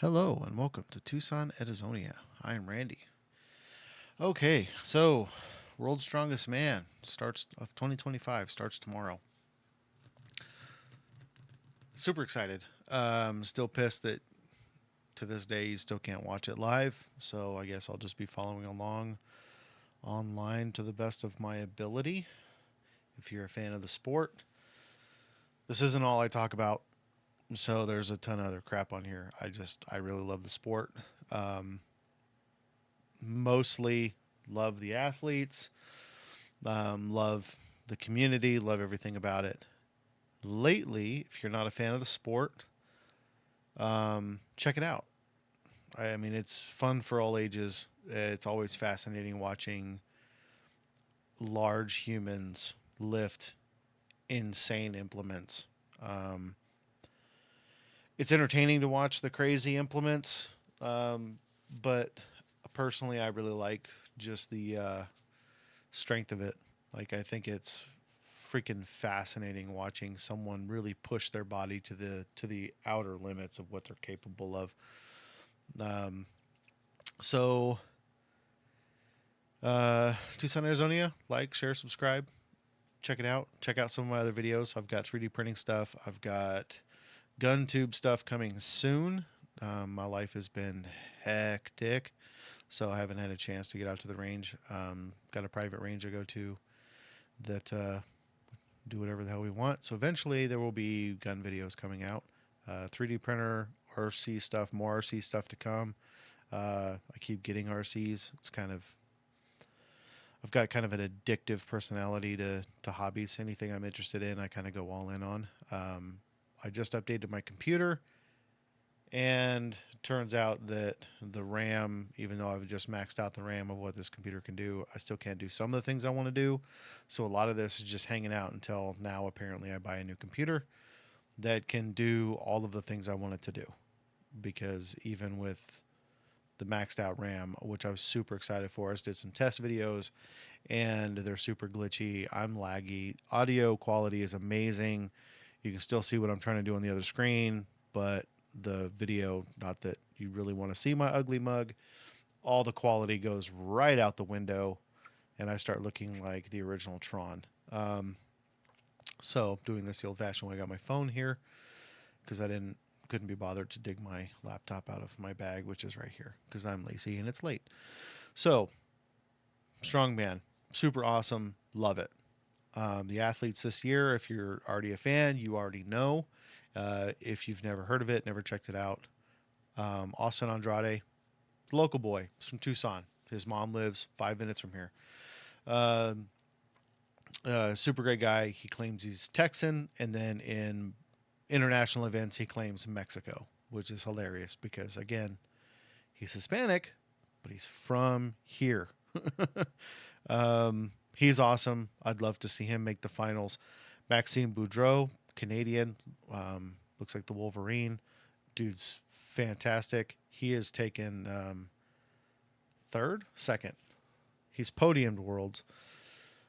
Hello and welcome to Tucson, Arizona. I am Randy. Okay, so World's Strongest Man starts of 2025 starts tomorrow. Super excited. Still pissed that to this day you still can't watch it live. So I guess I'll just be following along online to the best of my ability. If you're a fan of the sport, this isn't all I talk about. So there's a ton of other crap on here. I really love the sport. Um, Mostly love the athletes, love the community, love everything about it. Lately, if you're not a fan of the sport, check it out. I mean, it's fun for all ages. It's always fascinating watching large humans lift insane implements. Um, it's entertaining to watch the crazy implements, but personally, I really like just the strength of it. Like, I think it's freaking fascinating watching someone really push their body to the outer limits of what they're capable of. Um, so, Tucson, Arizona, like, share, subscribe, check it out. Check out some of my other videos. I've got 3D printing stuff. I've got gun tube stuff coming soon. My life has been hectic, so I haven't had a chance to get out to the range. Got a private range I go to that do whatever the hell we want. So eventually there will be gun videos coming out. 3D printer, RC stuff, more RC stuff to come. I keep getting RCs. I've got kind of an addictive personality to hobbies. Anything I'm interested in, I kind of go all in on. I just updated my computer, and it turns out that the RAM, even though I've just maxed out the RAM of what this computer can do, I still can't do some of the things I want to do. So a lot of this is just hanging out until now. Apparently, I buy a new computer that can do all of the things I want it to do. Because even with the maxed out RAM, which I was super excited for, I just did some test videos and they're super glitchy. I'm laggy. Audio quality is amazing. You can still see what I'm trying to do on the other screen, but the video, not that you really want to see my ugly mug, all the quality goes right out the window and I start looking like the original Tron. So doing this the old fashioned way, I got my phone here because couldn't be bothered to dig my laptop out of my bag, which is right here because I'm lazy and it's late. So strongman, super awesome, love it. The athletes this year, if you're already a fan, you already know. If you've never heard of it, never checked it out, Austin Andrade, local boy, he's from Tucson. His mom lives 5 minutes from here. Uh, Super great guy. He claims he's Texan, and then in international events, he claims Mexico, which is hilarious because, again, he's Hispanic, but he's from here. He's awesome. I'd love to see him make the finals. Maxime Boudreau, Canadian, looks like the Wolverine. Dude's fantastic. He has taken second. He's podiumed worlds.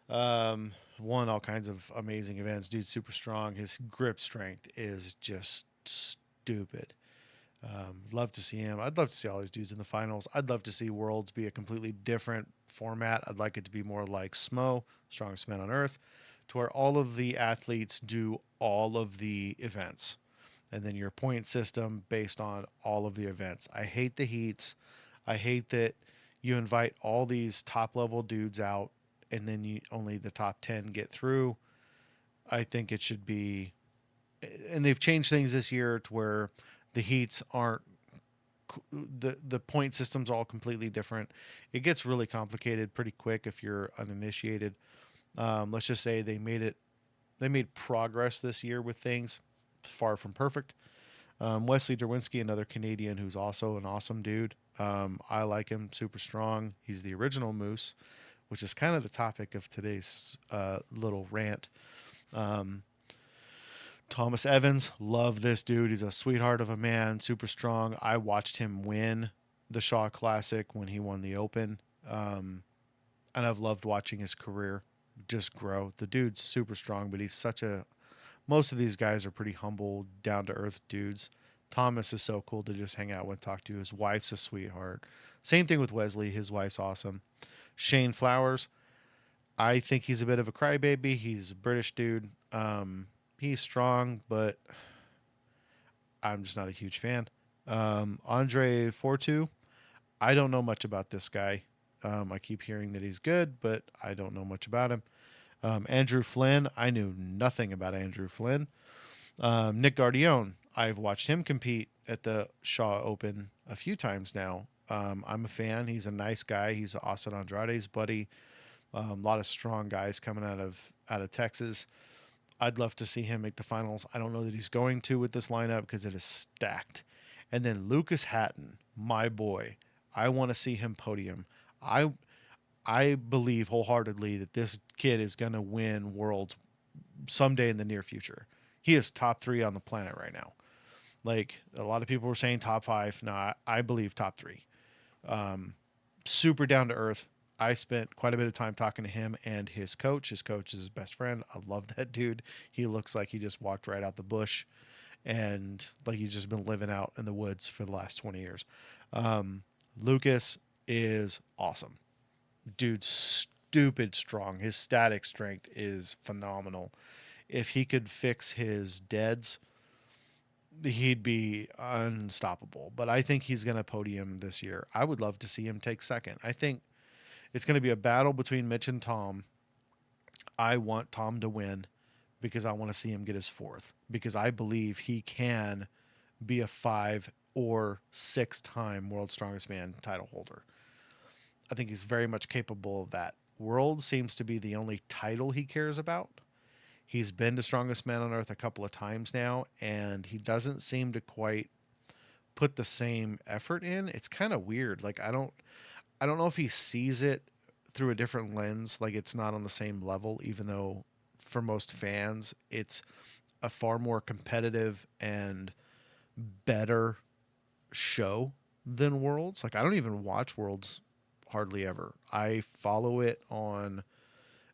Won all kinds of amazing events. Dude's super strong. His grip strength is just stupid. Love to see him. I'd love to see all these dudes in the finals. I'd love to see Worlds be a completely different format. I'd like it to be more like SMO, Strongest Man on Earth, to where all of the athletes do all of the events. And then your point system based on all of the events. I hate the heats. I hate that you invite all these top level dudes out and then only the top 10 get through. I think it should be, and they've changed things this year to where the heats aren't, the point system's all completely different. It gets really complicated pretty quick if you're uninitiated. Let's just say they made progress this year with things, far from perfect. Wesley Derwinski, another Canadian who's also an awesome dude. I like him, super strong. He's the original Moose, which is kind of the topic of today's little rant. Thomas Evans, love this dude. He's a sweetheart of a man, super strong. I watched him win the Shaw Classic when he won the Open. And I've loved watching his career just grow. The dude's super strong, but most of these guys are pretty humble, down to earth dudes. Thomas is so cool to just hang out with, talk to. His wife's a sweetheart. Same thing with Wesley. His wife's awesome. Shane Flowers, I think he's a bit of a crybaby. He's a British dude. He's strong, but I'm just not a huge fan. Andre Fortu, I don't know much about this guy. I keep hearing that he's good, but I don't know much about him. Andrew Flynn, I knew nothing about Andrew Flynn. Nick Gardione, I've watched him compete at the Shaw Open a few times now. I'm a fan. He's a nice guy. He's Austin Andrade's buddy. A lot of strong guys coming out of Texas. I'd love to see him make the finals. I don't know that he's going to with this lineup because it is stacked. And then Lucas Hatton, my boy. I want to see him podium. I I believe wholeheartedly that this kid is going to win Worlds someday in the near future. He is top 3 on the planet right now. Like a lot of people were saying top 5. No, I believe top 3. Super down to earth. I spent quite a bit of time talking to him and his coach. His coach is his best friend. I love that dude. He looks like he just walked right out the bush and like he's just been living out in the woods for the last 20 years. Lucas is awesome. Dude's stupid strong. His static strength is phenomenal. If he could fix his deads, he'd be unstoppable. But I think he's going to podium this year. I would love to see him take second. I think it's going to be a battle between Mitch and Tom. I want Tom to win because I want to see him get his 4th, because I believe he can be a 5 or 6-time World's Strongest Man title holder. I think he's very much capable of that. World seems to be the only title he cares about. He's been to Strongest Man on Earth a couple of times now, and he doesn't seem to quite put the same effort in. It's kind of weird. Like I don't know if he sees it through a different lens, like it's not on the same level, even though for most fans it's a far more competitive and better show than Worlds. Like I don't even watch Worlds hardly ever. I follow it on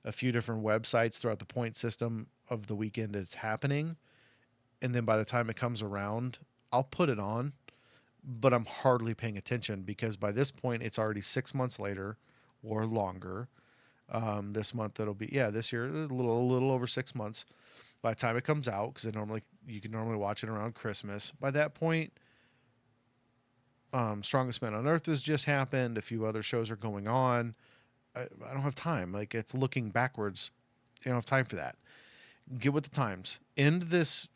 a few different websites throughout the point system of the weekend it's happening, and then by the time it comes around, I'll put it on, but I'm hardly paying attention because by this point it's already 6 months later or longer. This month it'll be this year a little over 6 months by the time it comes out, because you can normally watch it around Christmas. By that point, Strongest Man on Earth has just happened. A few other shows are going on. I don't have time. Like it's looking backwards. I don't have time for that. Get with the times. End this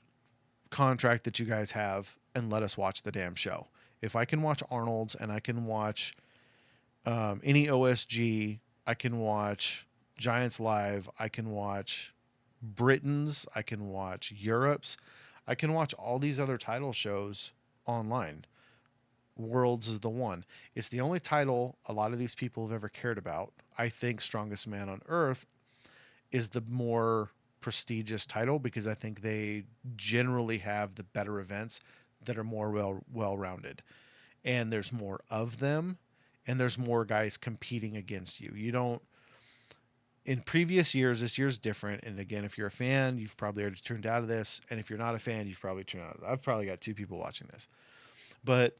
contract that you guys have and let us watch the damn show. If I can watch Arnold's and I can watch any OSG, I can watch Giants Live, I can watch Britain's, I can watch Europe's, I can watch all these other title shows online. Worlds is the one. It's the only title a lot of these people have ever cared about. I think Strongest Man on Earth is the more prestigious title because I think they generally have the better events that are more well-rounded. And there's more of them, and there's more guys competing against you. You don't in previous years, this year's different. And again, if you're a fan, you've probably already tuned out of this. And if you're not a fan, you've probably tuned out of this. I've probably got 2 people watching this. But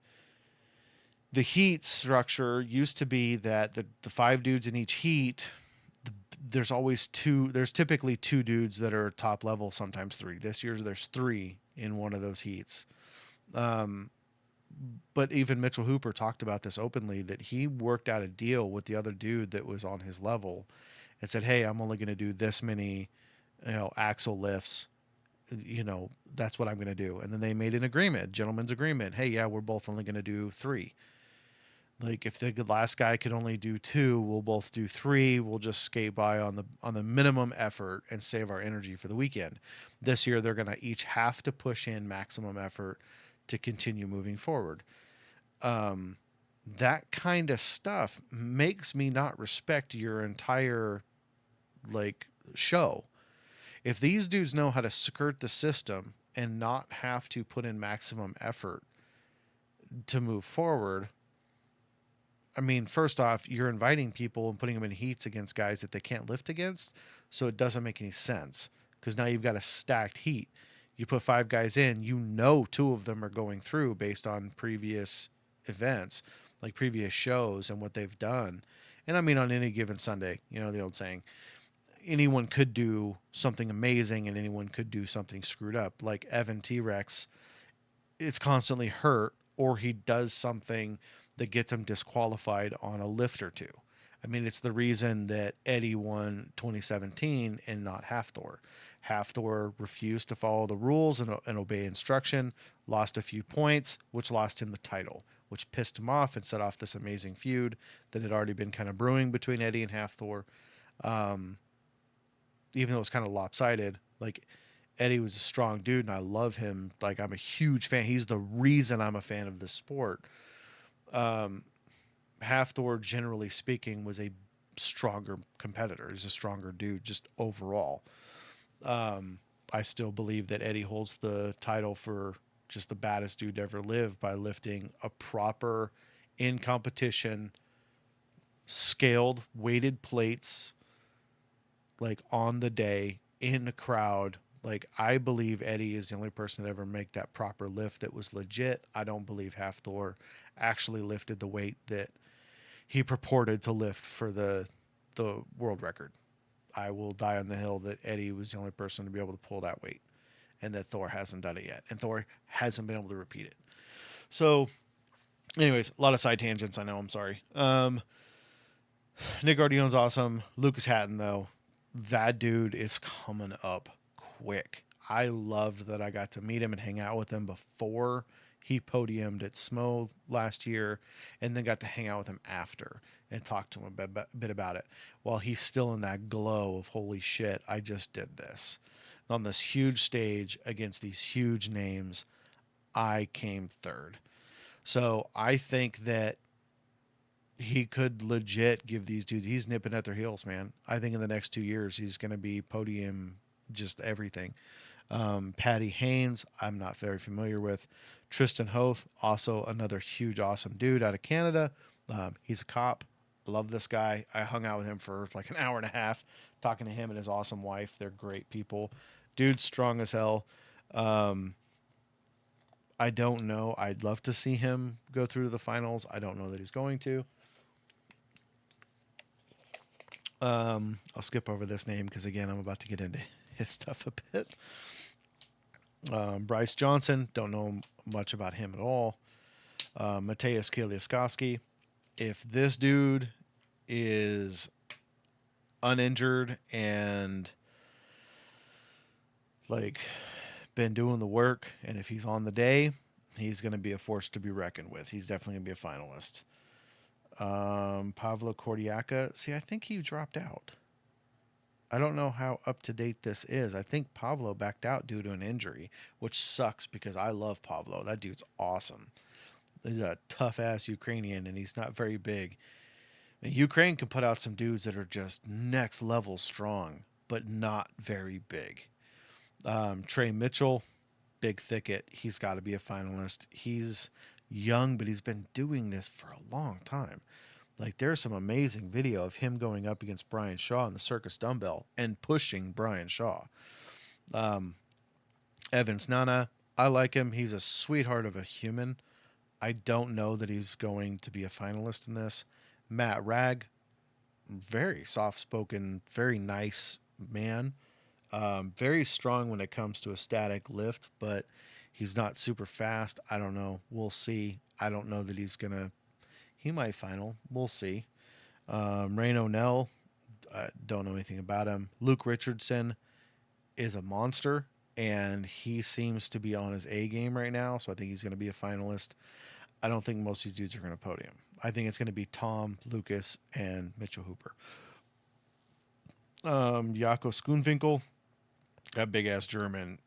the heat structure used to be that the 5 dudes in each heat, there's typically 2 dudes that are top level, sometimes 3. This year there's 3 in one of those heats. But even Mitchell Hooper talked about this openly, that he worked out a deal with the other dude that was on his level and said, hey, I'm only going to do this many, axle lifts. That's what I'm going to do. And then they made an agreement, gentleman's agreement. Hey, yeah, we're both only going to do 3. Like if the last guy could only do 2, we'll both do 3. We'll just skate by on the minimum effort and save our energy for the weekend. This year, they're going to each have to push in maximum effort to continue moving forward. That kind of stuff makes me not respect your entire show. If these dudes know how to skirt the system and not have to put in maximum effort to move forward, I mean, first off, you're inviting people and putting them in heats against guys that they can't lift against, so it doesn't make any sense because now you've got a stacked heat. You put 5 guys in, you know 2 of them are going through based on previous events, like previous shows and what they've done. And I mean, on any given Sunday, you know, the old saying, anyone could do something amazing and anyone could do something screwed up. Like Evan T Rex, it's constantly hurt, or he does something that gets him disqualified on a lift or two. I mean, it's the reason that Eddie won 2017 and not Hafthor. Hafthor refused to follow the rules and obey instruction, lost a few points, which lost him the title, which pissed him off and set off this amazing feud that had already been kind of brewing between Eddie and Hafthor. Even though it was kind of lopsided, like Eddie was a strong dude and I love him. Like, I'm a huge fan. He's the reason I'm a fan of this sport. Hafthor, generally speaking, was a stronger competitor. He's a stronger dude just overall. I still believe that Eddie holds the title for just the baddest dude to ever live by lifting a proper, in competition, scaled, weighted plates, like on the day in a crowd. Like, I believe Eddie is the only person to ever make that proper lift that was legit. I don't believe Hafthor actually lifted the weight that he purported to lift for the world record. I will die on the hill that Eddie was the only person to be able to pull that weight, and that Thor hasn't done it yet, and Thor hasn't been able to repeat it. So, anyways, a lot of side tangents. I know. I'm sorry. Nick Ardione's awesome. Lucas Hatton, though, that dude is coming up quick. I loved that I got to meet him and hang out with him before he podiumed at SMO last year, and then got to hang out with him after and talk to him a bit about it while he's still in that glow of, holy shit, I just did this. On this huge stage against these huge names, I came third. So I think that he could legit give these dudes, he's nipping at their heels, man. I think in the next 2 years, he's going to be podium, just everything. Patty Haynes, I'm not very familiar with. Tristan Hoth, also another huge, awesome dude out of Canada. He's a cop. Love this guy. I hung out with him for like an hour and a half talking to him and his awesome wife. They're great people. Dude's strong as hell. I don't know. I'd love to see him go through to the finals. I don't know that he's going to. I'll skip over this name because, again, I'm about to get into his stuff a bit. Bryce Johnson, don't know much about him at all. Mateusz Kaliaskowski. If this dude is uninjured and like been doing the work, and if he's on the day, he's going to be a force to be reckoned with. He's definitely going to be a finalist. Pavlo Kordiaka. See, I think he dropped out. I don't know how up to date this is. I think Pavlo backed out due to an injury, which sucks because I love Pavlo. That dude's awesome. He's a tough ass Ukrainian and he's not very big. I mean, Ukraine can put out some dudes that are just next level strong, but not very big. Trey Mitchell, big thicket. He's got to be a finalist. He's young, but he's been doing this for a long time. Like, there's some amazing video of him going up against Brian Shaw in the circus dumbbell and pushing Brian Shaw. Evans Nana, I like him. He's a sweetheart of a human. I don't know that he's going to be a finalist in this. Matt Ragg, very soft-spoken, very nice man. Very strong when it comes to a static lift, but he's not super fast. I don't know. We'll see. I don't know that he's going to... He might final. We'll see. Rain O'Neill, I don't know anything about him. Luke Richardson is a monster, and he seems to be on his A game right now, so I think he's going to be a finalist. I don't think most of these dudes are going to podium. I think it's going to be Tom, Lucas, and Mitchell Hooper. Jaco Schoonwinkel, that big-ass German,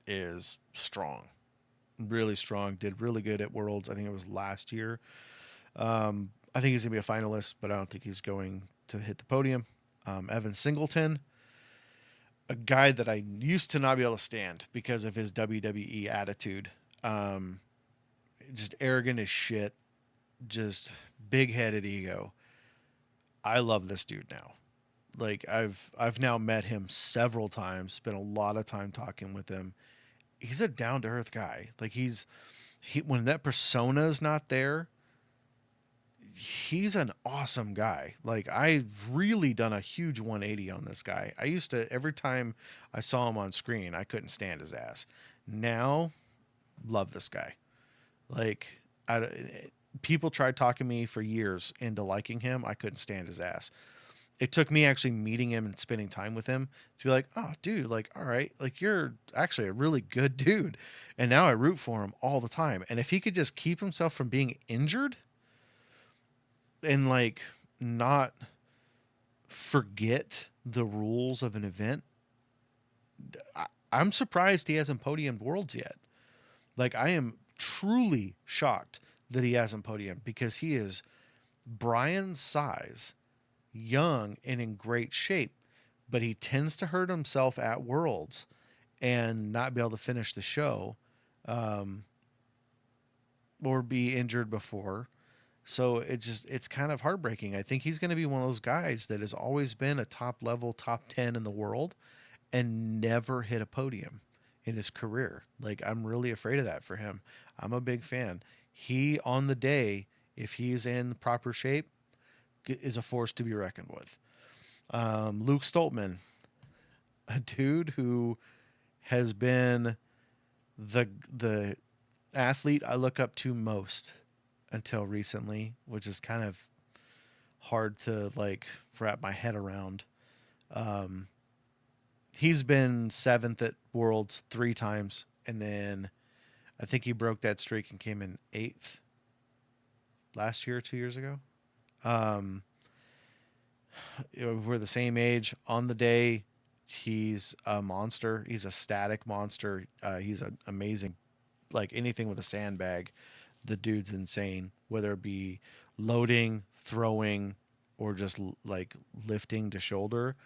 is strong. Really strong. Did really good at Worlds. I think it was last year. I think he's going to be a finalist, but I don't think he's going to hit the podium. Evan Singleton, a guy that I used to not be able to stand because of his WWE attitude. Just arrogant as shit. Just big-headed ego. I love this dude now. Like, I've now met him several times, spent a lot of time talking with him, he's a down to earth guy. Like he when that persona's not there, he's an awesome guy. Like I've really done a huge 180 on this guy. I used to every time I saw him on screen, I couldn't stand his ass. Now, love this guy. Like I people tried talking me for years into liking him. I couldn't stand his ass. It took me actually meeting him and spending time with him to be like, oh, dude, like, all right, like you're actually a really good dude. And now I root for him all the time. And if he could just keep himself from being injured and like not forget the rules of an event, I'm surprised he hasn't podiumed worlds yet. Like, I am truly shocked that he hasn't podiumed because he is Brian's size, young and in great shape, but he tends to hurt himself at Worlds and not be able to finish the show, um, or be injured before. So it's kind of heartbreaking. I think he's going to be one of those guys that has always been a top level, top 10 in the world and never hit a podium in his career. Like, I'm really afraid of that for him. I'm a big fan. He, on the day, if he's in proper shape, is a force to be reckoned with. Luke Stoltman, a dude who has been the athlete I look up to most until recently, which is kind of hard to like wrap my head around. Um, he's been seventh at Worlds 3 times, and then I think he broke that streak and came in eighth last year, 2 years ago. Um, we're the same age. On the day, he's a monster. He's a static monster. He's an amazing, like anything with a sandbag. The dude's insane, whether it be loading, throwing, or just like lifting to shoulder.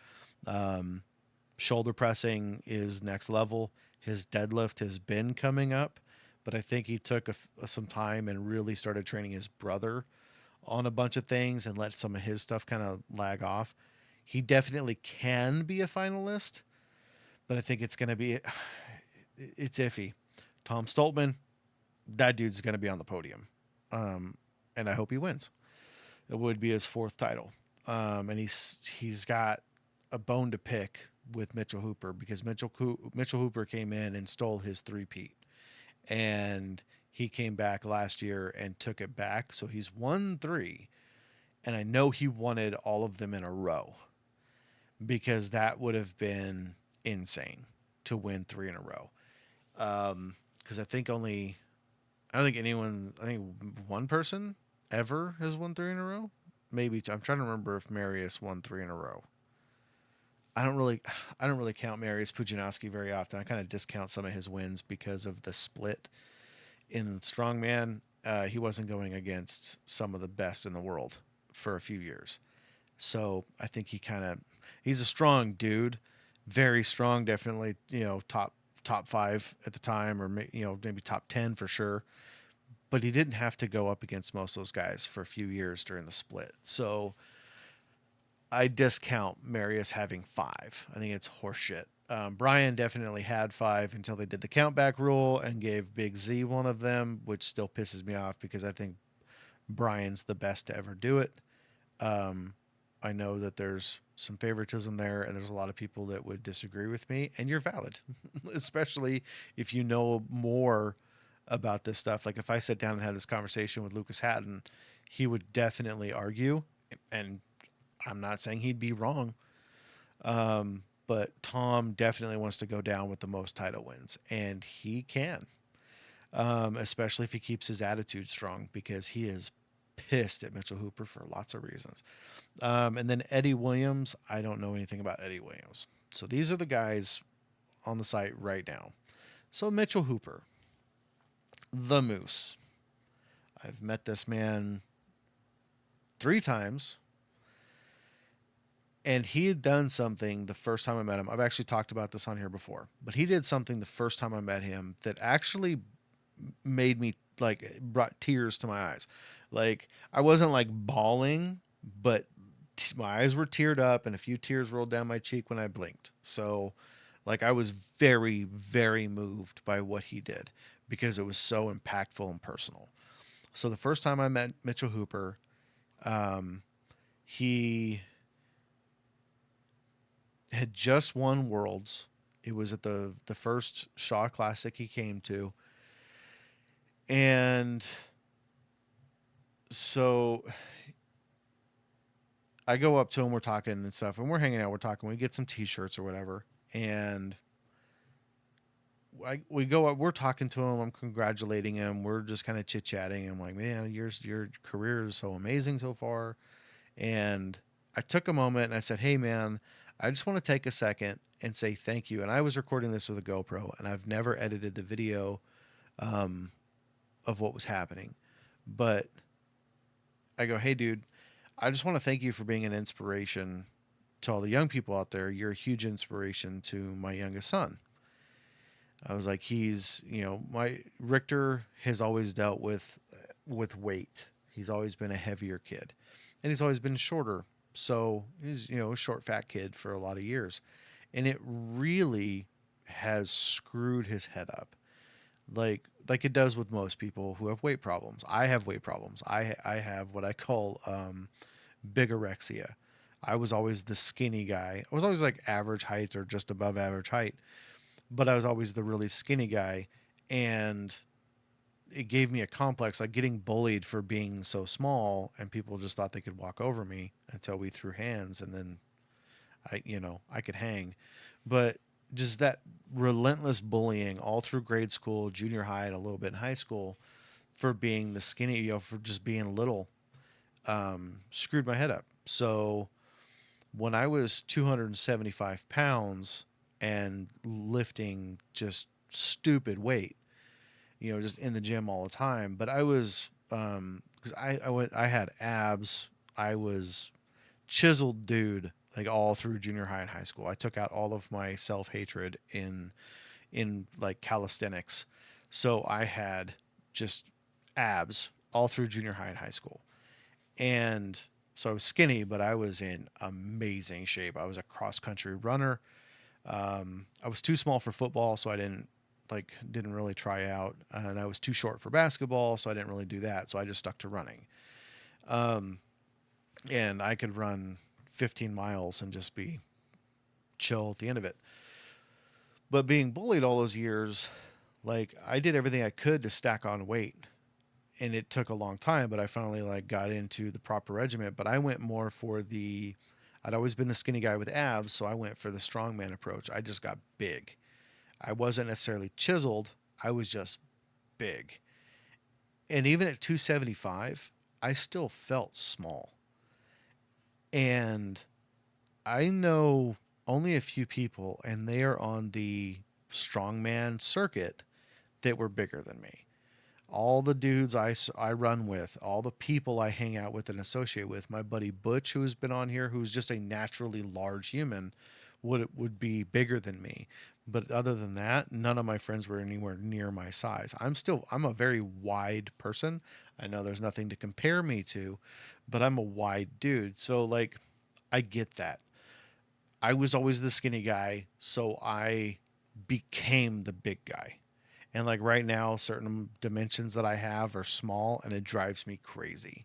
Um, Shoulder pressing is next level. His deadlift has been coming up, but I think he took some time and really started training his brother on a bunch of things and let some of his stuff kind of lag off. He definitely can be a finalist, but I think it's going to be it's iffy. Tom Stoltman, that dude's going to be on the podium, and I hope he wins. It would be his 4th title, and he's got a bone to pick with Mitchell Hooper because Mitchell Hooper came in and stole his three-peat, and he came back last year and took it back. So he's won 3, and I know he wanted all of them in a row because that would have been insane to win 3 in a row. Because I don't think anyone, I think one person ever has won 3 in a row. Maybe I'm trying to remember if Marius won 3 in a row. I don't really count Marius Pujanowski very often. I kind of discount some of his wins because of the split in strongman. He wasn't going against some of the best in the world for a few years. So I think he's a strong dude, very strong, definitely, top 5 at the time, or maybe top 10 for sure. But he didn't have to go up against most of those guys for a few years during the split. So I discount Marius having 5. I think it's horseshit. Brian definitely had 5 until they did the countback rule and gave Big Z one of them, which still pisses me off because I think Brian's the best to ever do it. I know that there's some favoritism there, and there's a lot of people that would disagree with me, and you're valid, especially if you know more about this stuff. Like if I sat down and had this conversation with Lucas Hatton, he would definitely argue, and I'm not saying he'd be wrong. But Tom definitely wants to go down with the most title wins, and he can, especially if he keeps his attitude strong because he is pissed at Mitchell Hooper for lots of reasons. And then Eddie Williams, I don't know anything about Eddie Williams. So these are the guys on the site right now. So Mitchell Hooper, the Moose. I've met this man 3 times. And he had done something the first time I met him. I've actually talked about this on here before, but he did something the first time I met him that actually made me like brought tears to my eyes. Like I wasn't like bawling, but my eyes were teared up and a few tears rolled down my cheek when I blinked. So Like, I was very, very moved by what he did because it was so impactful and personal. So the first time I met Mitchell Hooper, um, he had just won Worlds. It was at the first Shaw Classic he came to, and so I go up to him. We're talking and stuff, and we're hanging out. We're talking. We get some T-shirts or whatever, and we go up. We're talking to him. I'm congratulating him. We're just kind of chit chatting. I'm like, man, your career is so amazing so far. And I took a moment and I said, hey, man, I just want to take a second and say thank you. And I was recording this with a GoPro, and I've never edited the video um, of what was happening. But I go, hey, dude, I just want to thank you for being an inspiration to all the young people out there. You're a huge inspiration to my youngest son. I was like, my Richter has always dealt with weight. He's always been a heavier kid, and he's always been shorter. So he's a short, fat kid for a lot of years, and it really has screwed his head up, like it does with most people who have weight problems. I have weight problems. I have what I call bigorexia. I was always the skinny guy. I was always like average height or just above average height, but I was always the really skinny guy, and it gave me a complex, like getting bullied for being so small, and people just thought they could walk over me until we threw hands, and then I could hang. But just that relentless bullying all through grade school, junior high, and a little bit in high school for being the skinny, for just being little, screwed my head up. So when I was 275 pounds and lifting just stupid weight, just in the gym all the time. But I was, because I had abs. I was chiseled dude like all through junior high and high school. I took out all of my self hatred in like calisthenics, so I had just abs all through junior high and high school, and so I was skinny, but I was in amazing shape. I was a cross country runner. I was too small for football, so I didn't really try out, and I was too short for basketball, so I didn't really do that. So I just stuck to running, um, and I could run 15 miles and just be chill at the end of it. But being bullied all those years, like I did everything I could to stack on weight, and it took a long time. But I finally like got into the proper regimen. But I went more for the I'd always been the skinny guy with abs, so I went for the strongman approach. I just got big. I wasn't necessarily chiseled. I was just big. And even at 275, I still felt small. And I know only a few people, and they are on the strongman circuit, that were bigger than me. All the dudes I run with, all the people I hang out with and associate with, my buddy Butch, who's been on here, who's just a naturally large human, would be bigger than me. But other than that, none of my friends were anywhere near my size. I'm a very wide person. I know there's nothing to compare me to, but I'm a wide dude. So like I get that. I was always the skinny guy, so I became the big guy. And like right now, certain dimensions that I have are small, and it drives me crazy.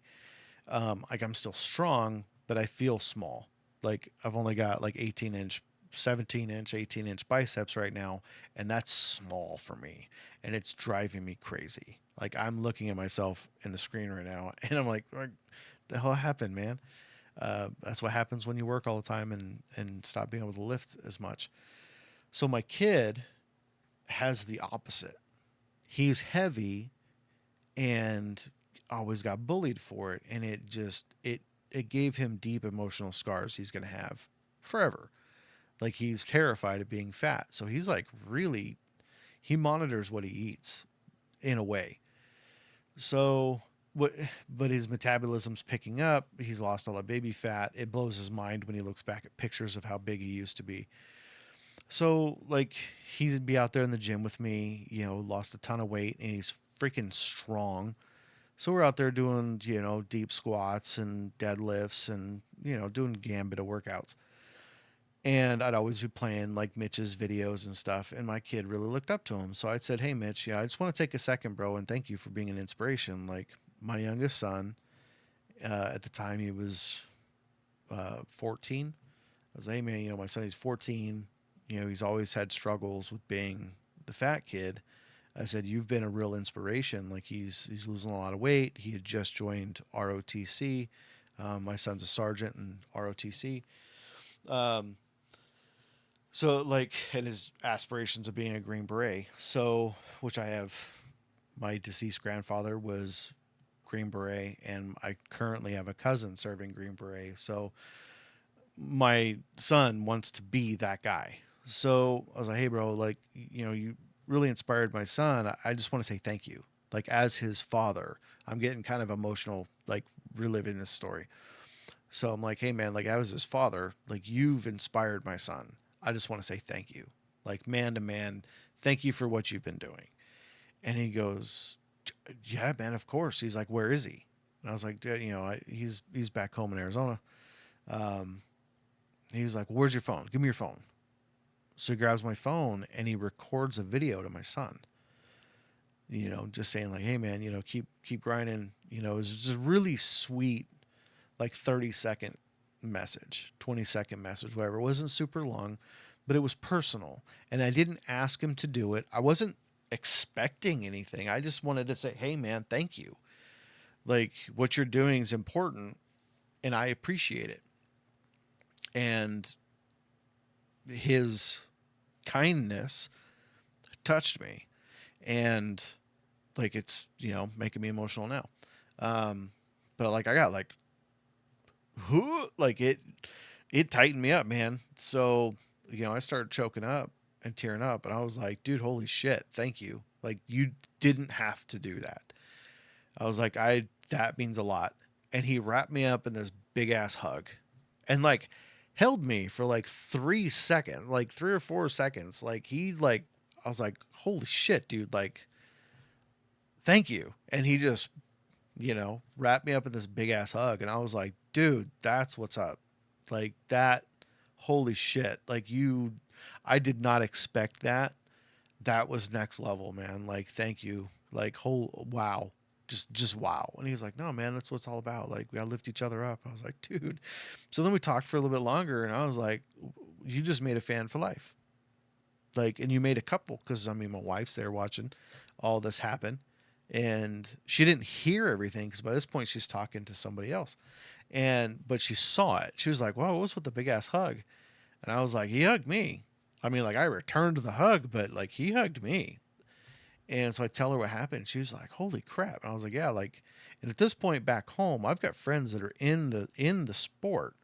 Like I'm still strong, but I feel small. Like I've only got like 18-inch, 17-inch, 18-inch biceps right now, and that's small for me, and it's driving me crazy. Like I'm looking at myself in the screen right now, and I'm like, what the hell happened, man? That's what happens when you work all the time and stop being able to lift as much. So my kid has the opposite. He's heavy and always got bullied for it, and it gave him deep emotional scars he's going to have forever. Like he's terrified of being fat. So he's like really he monitors what he eats in a way. So what but his metabolism's picking up. He's lost all that baby fat. It blows his mind when he looks back at pictures of how big he used to be. So like he'd be out there in the gym with me, lost a ton of weight, and he's freaking strong. So we're out there doing, deep squats and deadlifts and, doing gambit of workouts. And I'd always be playing like Mitch's videos and stuff. And my kid really looked up to him. So I said, "Hey, Mitch, yeah, I just want to take a second, bro, and thank you for being an inspiration." Like my youngest son, at the time he was 14. I was like, "Hey, man, my son, he's 14. He's always had struggles with being the fat kid." I said, "You've been a real inspiration. Like he's losing a lot of weight. He had just joined ROTC. My son's a sergeant in ROTC. Um, so like, and his aspirations of being a Green Beret. So, which I have, my deceased grandfather was Green Beret, and I currently have a cousin serving Green Beret. So my son wants to be that guy. So I was like, "Hey, bro, like, you really inspired my son. I just want to say thank you. Like, as his father, I'm getting kind of emotional, like, reliving this story." So I'm like, "Hey, man, like, I was his father. Like, you've inspired my son. I just want to say thank you. Like, man to man, thank you for what you've been doing." And he goes, "Yeah, man, of course." He's like, "Where is he?" And I was like, he's back home in Arizona." Um, he was like, "Where's your phone? Give me your phone." So he grabs my phone and he records a video to my son, just saying like, "Hey, man, keep grinding." It was just really sweet, like 30-second message, 20-second message, whatever. It wasn't super long, but it was personal. And I didn't ask him to do it. I wasn't expecting anything. I just wanted to say, "Hey, man, thank you. Like, what you're doing is important and I appreciate it." And his kindness touched me. And like, it's, making me emotional now. Um, but like, I got like, who, like it tightened me up, man. So, I started choking up and tearing up, and I was like, "Dude, holy shit, thank you. Like, you didn't have to do that." I was like, that means a lot. And he wrapped me up in this big ass hug and like held me for like 3 seconds, like 3 or 4 seconds. Like, I was like, "Holy shit, dude. Like, thank you." And he just, wrapped me up in this big ass hug. And I was like, "Dude, that's what's up." Like, that, holy shit. Like, I did not expect that. That was next level, man. Like, thank you. Like, wow. Just wow. And he was like, "No, man, that's what it's all about. Like, we gotta lift each other up." I was like, "Dude." So then we talked for a little bit longer, and I was like, "You just made a fan for life. Like, and you made a couple," because I mean, my wife's there watching all this happen, and she didn't hear everything because by this point she's talking to somebody else, but she saw it. She was like, "Wow, what was with the big ass hug?" And I was like, "He hugged me." I mean, like, I returned the hug, but like, he hugged me. And so I tell her what happened. She was like, "Holy crap!" And I was like, "Yeah." Like, and at this point back home, I've got friends that are in the sport,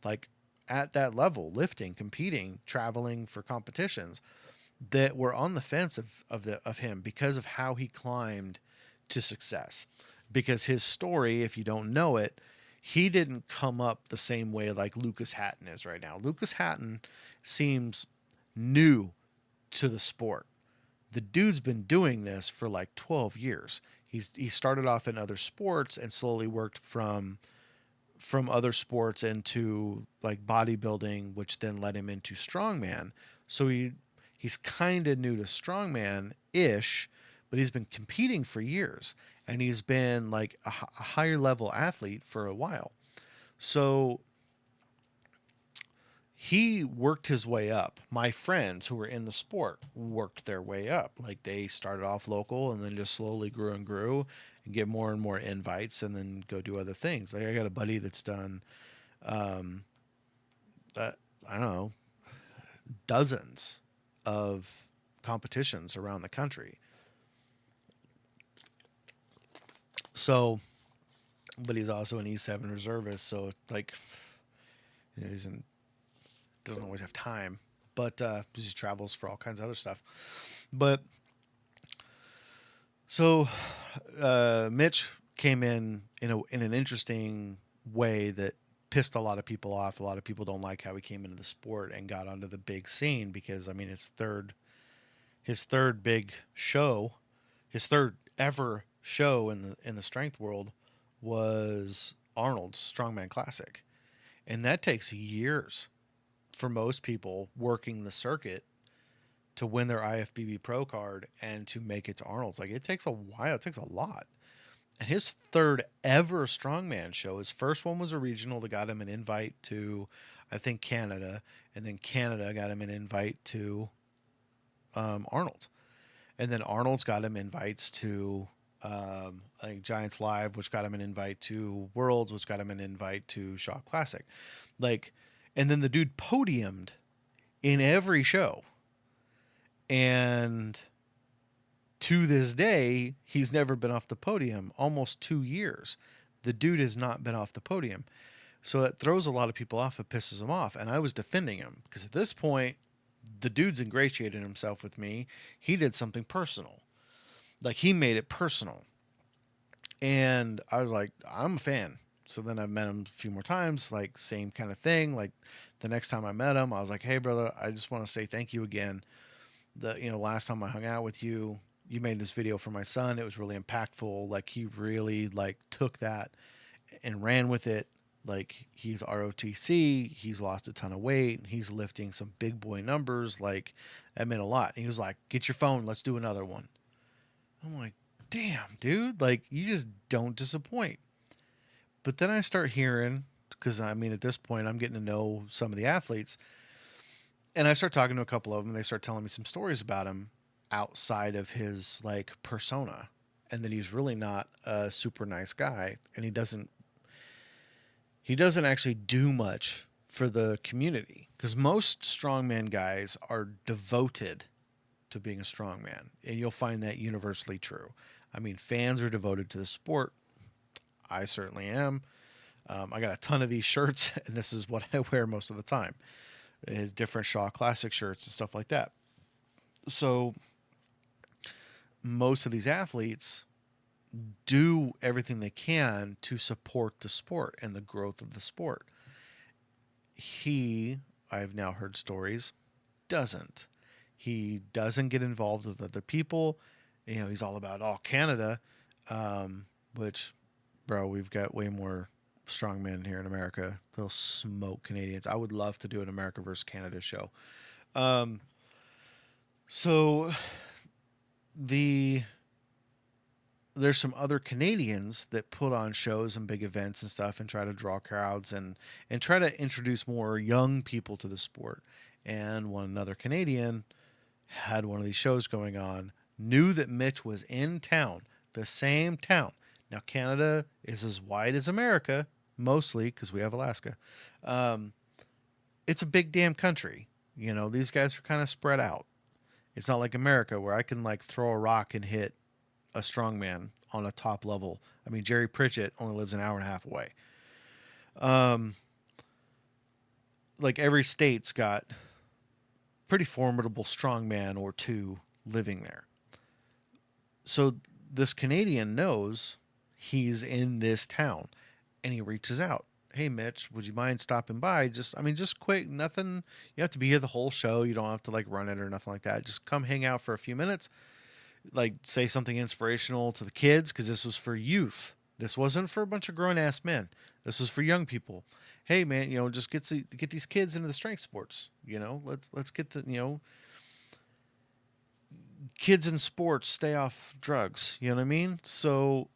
like at that level, lifting, competing, traveling for competitions, that were on the fence of him because of how he climbed to success. Because his story, if you don't know it, he didn't come up the same way like Lucas Hatton is right now. Lucas Hatton seems new to the sport. The dude's been doing this for like 12 years. He started off in other sports and slowly worked from other sports into like bodybuilding, which then led him into strongman. So he's kind of new to strongman ish, but he's been competing for years and he's been like a higher level athlete for a while. So he worked his way up. My friends who were in the sport worked their way up. Like, they started off local and then just slowly grew and grew and get more and more invites and then go do other things. Like, I got a buddy that's done, um, I don't know, dozens of competitions around the country. So, but he's also an E7 reservist. So, like, he's in, doesn't always have time, but he travels for all kinds of other stuff. But so Mitch came in an interesting way that pissed a lot of people off. A lot of people don't like how he came into the sport and got onto the big scene because I mean his third big show, his third ever show in the strength world was Arnold's Strongman Classic. And that takes years. for most people working the circuit to win their IFBB Pro card and to make it to Arnold's. Like, it takes a while. It takes a lot. And his third ever strongman show, his first one was a regional that got him an invite to, I think, Canada. And then Canada got him an invite to Arnold. And then Arnold's got him invites to, I think, Giants Live, which got him an invite to Worlds, which got him an invite to Shaw Classic. Like, and then the dude podiumed in every show. And to this day, he's never been off the podium. Almost 2 years. The dude has not been off the podium. So that throws a lot of people off. It pisses them off. And I was defending him because at this point, the dude's ingratiated himself with me. He did something personal. Like, he made it personal. And I was like, I'm a fan. So then I met him a few more times, like, same kind of thing. Like, the next time I met him, I was like, hey, brother, I just want to say thank you again. Last time I hung out with you, you made this video for my son. It was really impactful. Like, he really, like, took that and ran with it. Like, he's ROTC, he's lost a ton of weight, he's lifting some big boy numbers. Like, that meant a lot. And he was like, get your phone, let's do another one. I'm like, damn, dude, like, you just don't disappoint. But then I start hearing, because I mean, at this point, I'm getting to know some of the athletes, and I start talking to a couple of them, and they start telling me some stories about him outside of his, like, persona, and that he's really not a super nice guy, and he doesn't actually do much for the community, because most strongman guys are devoted to being a strongman, and you'll find that universally true. I mean, fans are devoted to the sport. I certainly am. I got a ton of these shirts, and this is what I wear most of the time. His different Shaw Classic shirts and stuff like that. So most of these athletes do everything they can to support the sport and the growth of the sport. I've now heard stories, doesn't. He doesn't get involved with other people. He's all about Canada, which, bro, we've got way more strongmen here in America. They'll smoke Canadians. I would love to do an America versus Canada show. So there's some other Canadians that put on shows and big events and stuff and try to draw crowds and try to introduce more young people to the sport. And another Canadian had one of these shows going on, knew that Mitch was in town, the same town. Now, Canada is as wide as America, mostly because we have Alaska. It's a big damn country. These guys are kind of spread out. It's not like America where I can, like, throw a rock and hit a strongman on a top level. I mean, Jerry Pritchett only lives an hour and a half away. Like, every state's got pretty formidable strongman or two living there. So this Canadian knows he's in this town, and he reaches out. Hey, Mitch, would you mind stopping by? Just quick, nothing. You have to be here the whole show. You don't have to, like, run it or nothing like that. Just come hang out for a few minutes. Like, say something inspirational to the kids, because this was for youth. This wasn't for a bunch of grown-ass men. This was for young people. Hey, man, just get these kids into the strength sports. Let's get the, kids in sports stay off drugs. You know what I mean? So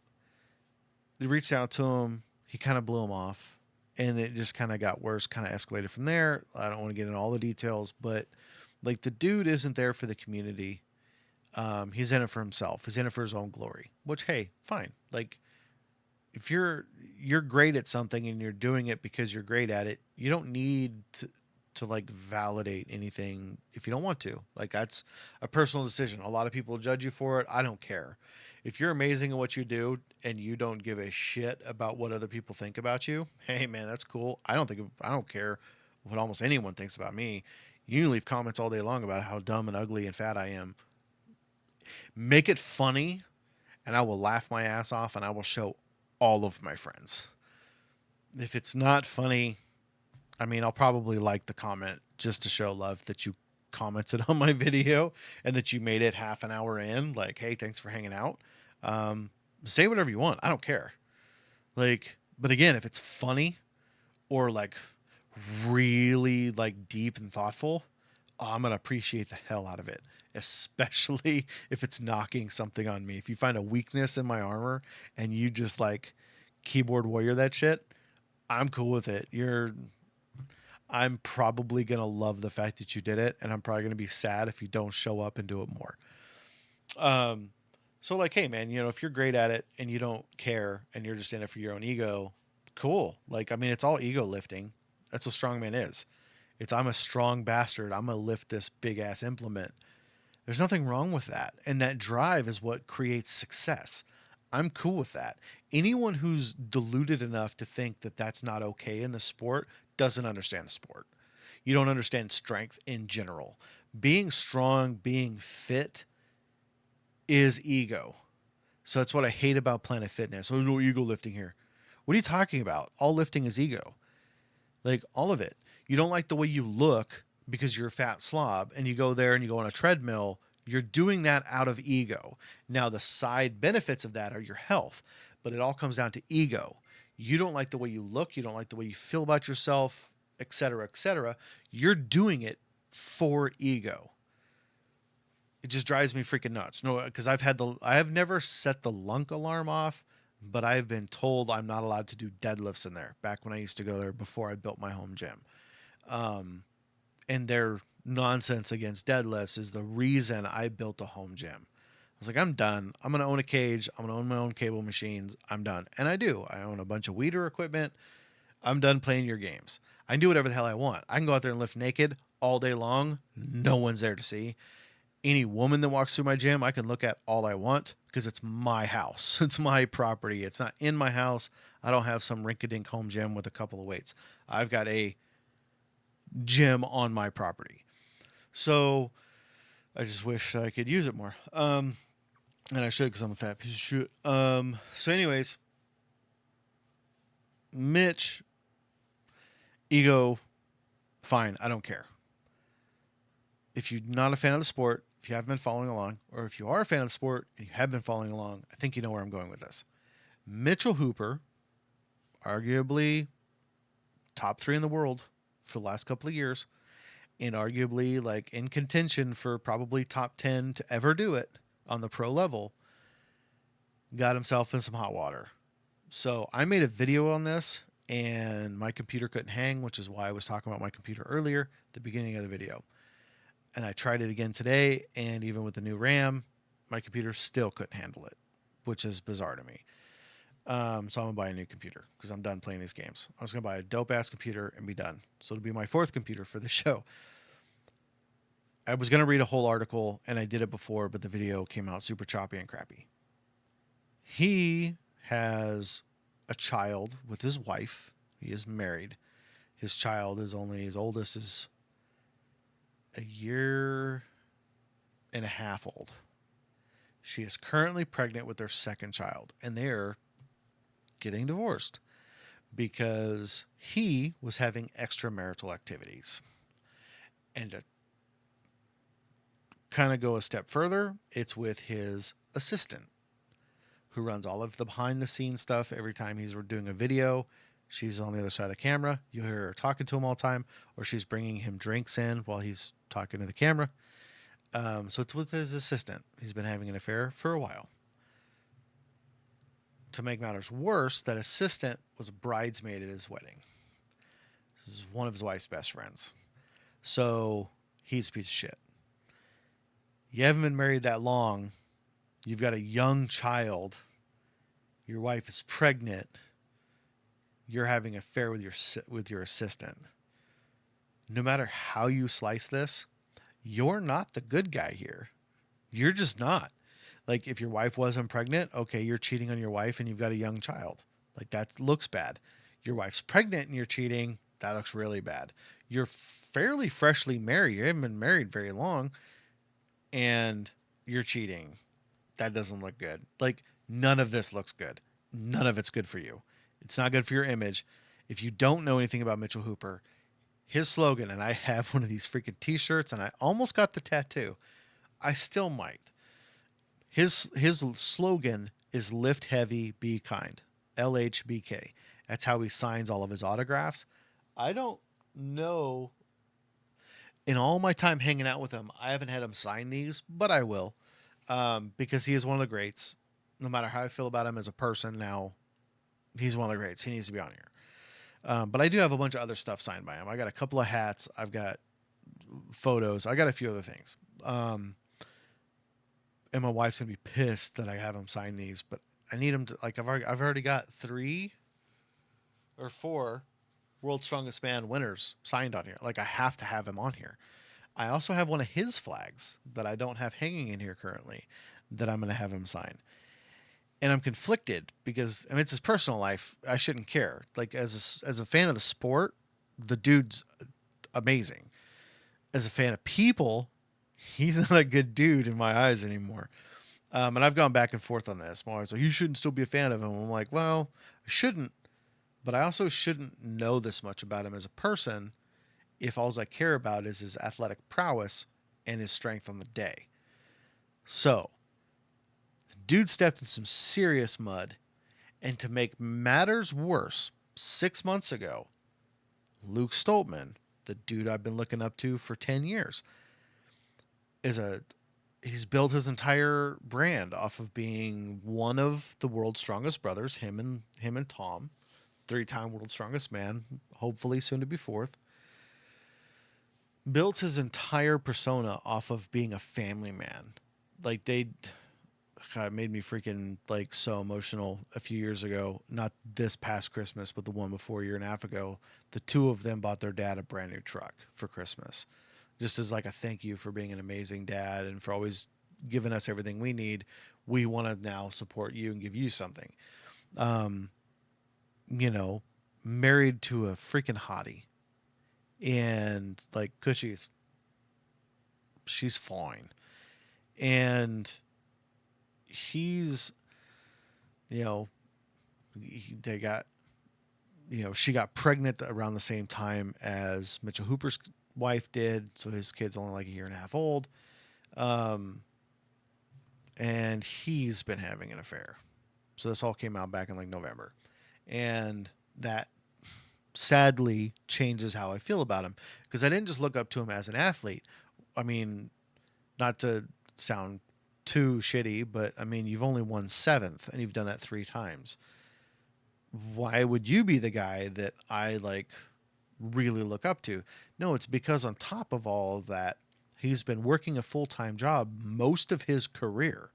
they reached out to him. He kind of blew him off. And it just kind of got worse, kind of escalated from there. I don't want to get into all the details, but, like, the dude isn't there for the community. He's in it for himself. He's in it for his own glory, which, hey, fine. Like, if you're great at something and you're doing it because you're great at it, you don't need to like validate anything if you don't want to. Like, that's a personal decision. A lot of people judge you for it. I don't care. If you're amazing at what you do and you don't give a shit about what other people think about you, hey, man, that's cool. I don't care what almost anyone thinks about me. You can leave comments all day long about how dumb and ugly and fat I am. Make it funny, and I will laugh my ass off, and I will show all of my friends. If it's not funny, I'll probably like the comment just to show love that you commented on my video and that you made it half an hour in. Like, hey, thanks for hanging out. Say whatever you want. I don't care. Like, but again, if it's funny or, like, really like deep and thoughtful, I'm gonna appreciate the hell out of it, especially if it's knocking something on me. If you find a weakness in my armor and you just like keyboard warrior that shit, I'm cool with it. I'm probably gonna love the fact that you did it, and I'm probably gonna be sad if you don't show up and do it more. Um, so like, hey man, if you're great at it and you don't care and you're just in it for your own ego, cool. Like, I mean, it's all ego lifting. That's what strongman is. It's I'm a strong bastard. I'm gonna lift this big ass implement. There's nothing wrong with that. And that drive is what creates success. I'm cool with that. Anyone who's deluded enough to think that that's not okay in the sport doesn't understand the sport. You don't understand strength in general. Being strong, being fit is ego. So that's what I hate about Planet Fitness. There's no ego lifting here. What are you talking about? All lifting is ego. Like all of it. You don't like the way you look because you're a fat slob and you go there and you go on a treadmill. You're doing that out of ego. Now, the side benefits of that are your health, but it all comes down to ego. You don't like the way you look. You don't like the way you feel about yourself, et cetera, et cetera. You're doing it for ego. It just drives me freaking nuts. No, because I have never set the lunk alarm off, but I've been told I'm not allowed to do deadlifts in there back when I used to go there before I built my home gym. And their nonsense against deadlifts is the reason I built a home gym. I was like, I'm done. I'm going to own a cage. I'm going to own my own cable machines. I'm done. And I do. I own a bunch of weeder equipment. I'm done playing your games. I can do whatever the hell I want. I can go out there and lift naked all day long. No one's there to see. Any woman that walks through my gym, I can look at all I want because it's my house. It's my property. It's not in my house. I don't have some rink-a-dink home gym with a couple of weights. I've got a gym on my property. So I just wish I could use it more. And I should because I'm a fat piece of shit. So anyways, Mitch, ego, fine. I don't care. If you're not a fan of the sport, if you haven't been following along, or if you are a fan of the sport and you have been following along, I think you know where I'm going with this. Mitchell Hooper, arguably top 3 in the world for the last couple of years, and arguably like in contention for probably top 10 to ever do it on the pro level, got himself in some hot water. So I made a video on this and my computer couldn't hang, which is why I was talking about my computer earlier at the beginning of the video. And I tried it again today, and even with the new RAM, my computer still couldn't handle it, which is bizarre to me. So I'm going to buy a new computer because I'm done playing these games. I was going to buy a dope-ass computer and be done. So it'll be my 4th computer for the show. I was going to read a whole article, and I did it before, but the video came out super choppy and crappy. He has a child with his wife. He is married. His child is only, his oldest is a year and a half old. She is currently pregnant with their 2nd child, and they are getting divorced because he was having extramarital activities. And to kind of go a step further, it's with his assistant who runs all of the behind the scenes stuff. Every time he's doing a video, she's on the other side of the camera. You hear her talking to him all the time, or she's bringing him drinks in while he's talking to the camera. So it's with his assistant. He's been having an affair for a while. To make matters worse, that assistant was a bridesmaid at his wedding. This is one of his wife's best friends. So he's a piece of shit. You haven't been married that long. You've got a young child. Your wife is pregnant. You're having an affair with your assistant. No matter how you slice this, you're not the good guy here. You're just not. Like, if your wife wasn't pregnant, okay, you're cheating on your wife and you've got a young child. Like, that looks bad. Your wife's pregnant and you're cheating, that looks really bad. You're fairly freshly married. You haven't been married very long and you're cheating. That doesn't look good. Like, none of this looks good. None of it's good for you. It's not good for your image. If you don't know anything about Mitchell Hooper, his slogan, and I have one of these freaking t-shirts and I almost got the tattoo. I still might. His slogan is lift heavy, be kind. LHBK. That's how he signs all of his autographs. I don't no, in all my time hanging out with him, I haven't had him sign these, but I will, because he is one of the greats. No matter how I feel about him as a person now, he's one of the greats. He needs to be on here. But I do have a bunch of other stuff signed by him. I got a couple of hats. I've got photos. I got a few other things. And my wife's gonna be pissed that I have him sign these, but I need him to like. I've already got 3 or 4 World's Strongest Man winners signed on here. Like I have to have him on here. I also have one of his flags that I don't have hanging in here currently that I'm gonna have him sign. And I'm conflicted because I mean it's his personal life. I shouldn't care. Like as a fan of the sport, the dude's amazing. As a fan of people, he's not a good dude in my eyes anymore. And I've gone back and forth on this. My wife's like, you shouldn't still be a fan of him. I'm like, well, I shouldn't, but I also shouldn't know this much about him as a person if all I care about is his athletic prowess and his strength on the day. So, the dude stepped in some serious mud. And to make matters worse, 6 months ago, Luke Stoltman, the dude I've been looking up to for 10 years, is a he's built his entire brand off of being one of the world's strongest brothers, him and Tom, 3-time world's strongest man, hopefully soon to be fourth. Built his entire persona off of being a family man. Like God, it made me freaking like so emotional a few years ago. Not this past Christmas, but the one before, a year and a half ago. The two of them bought their dad a brand new truck for Christmas, just as like a thank you for being an amazing dad and for always giving us everything we need. We want to now support you and give you something. Um, you know, married to a freaking hottie, and like Cushy's, she's fine, and he's, you know, they got, she got pregnant around the same time as Mitchell Hooper's wife did, so his kid's only like a year and a half old. Um, and he's been having an affair. So this all came out back in like November. And that sadly changes how I feel about him because I didn't just look up to him as an athlete. I mean, not to sound too shitty, but I mean, you've only won 7th and you've done that 3 times. Why would you be the guy that I like really look up to? No, it's because on top of all of that, he's been working a full-time job most of his career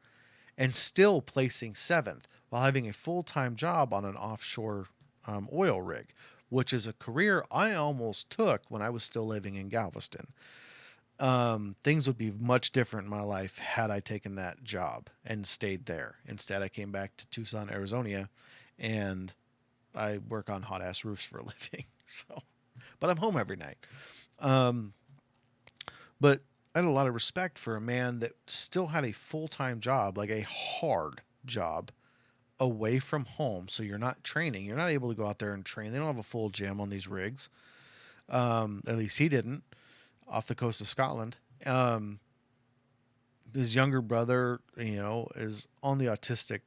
and still placing 7th while having a full-time job on an offshore oil rig, which is a career I almost took when I was still living in Galveston. Things would be much different in my life had I taken that job and stayed there. Instead, I came back to Tucson, Arizona, and I work on hot ass roofs for a living. So, but I'm home every night. Um, but I had a lot of respect for a man that still had a full-time job, like a hard job, away from home. So you're not training. You're not able to go out there and train. They don't have a full gym on these rigs. At least he didn't, off the coast of Scotland. His younger brother, is on the autistic,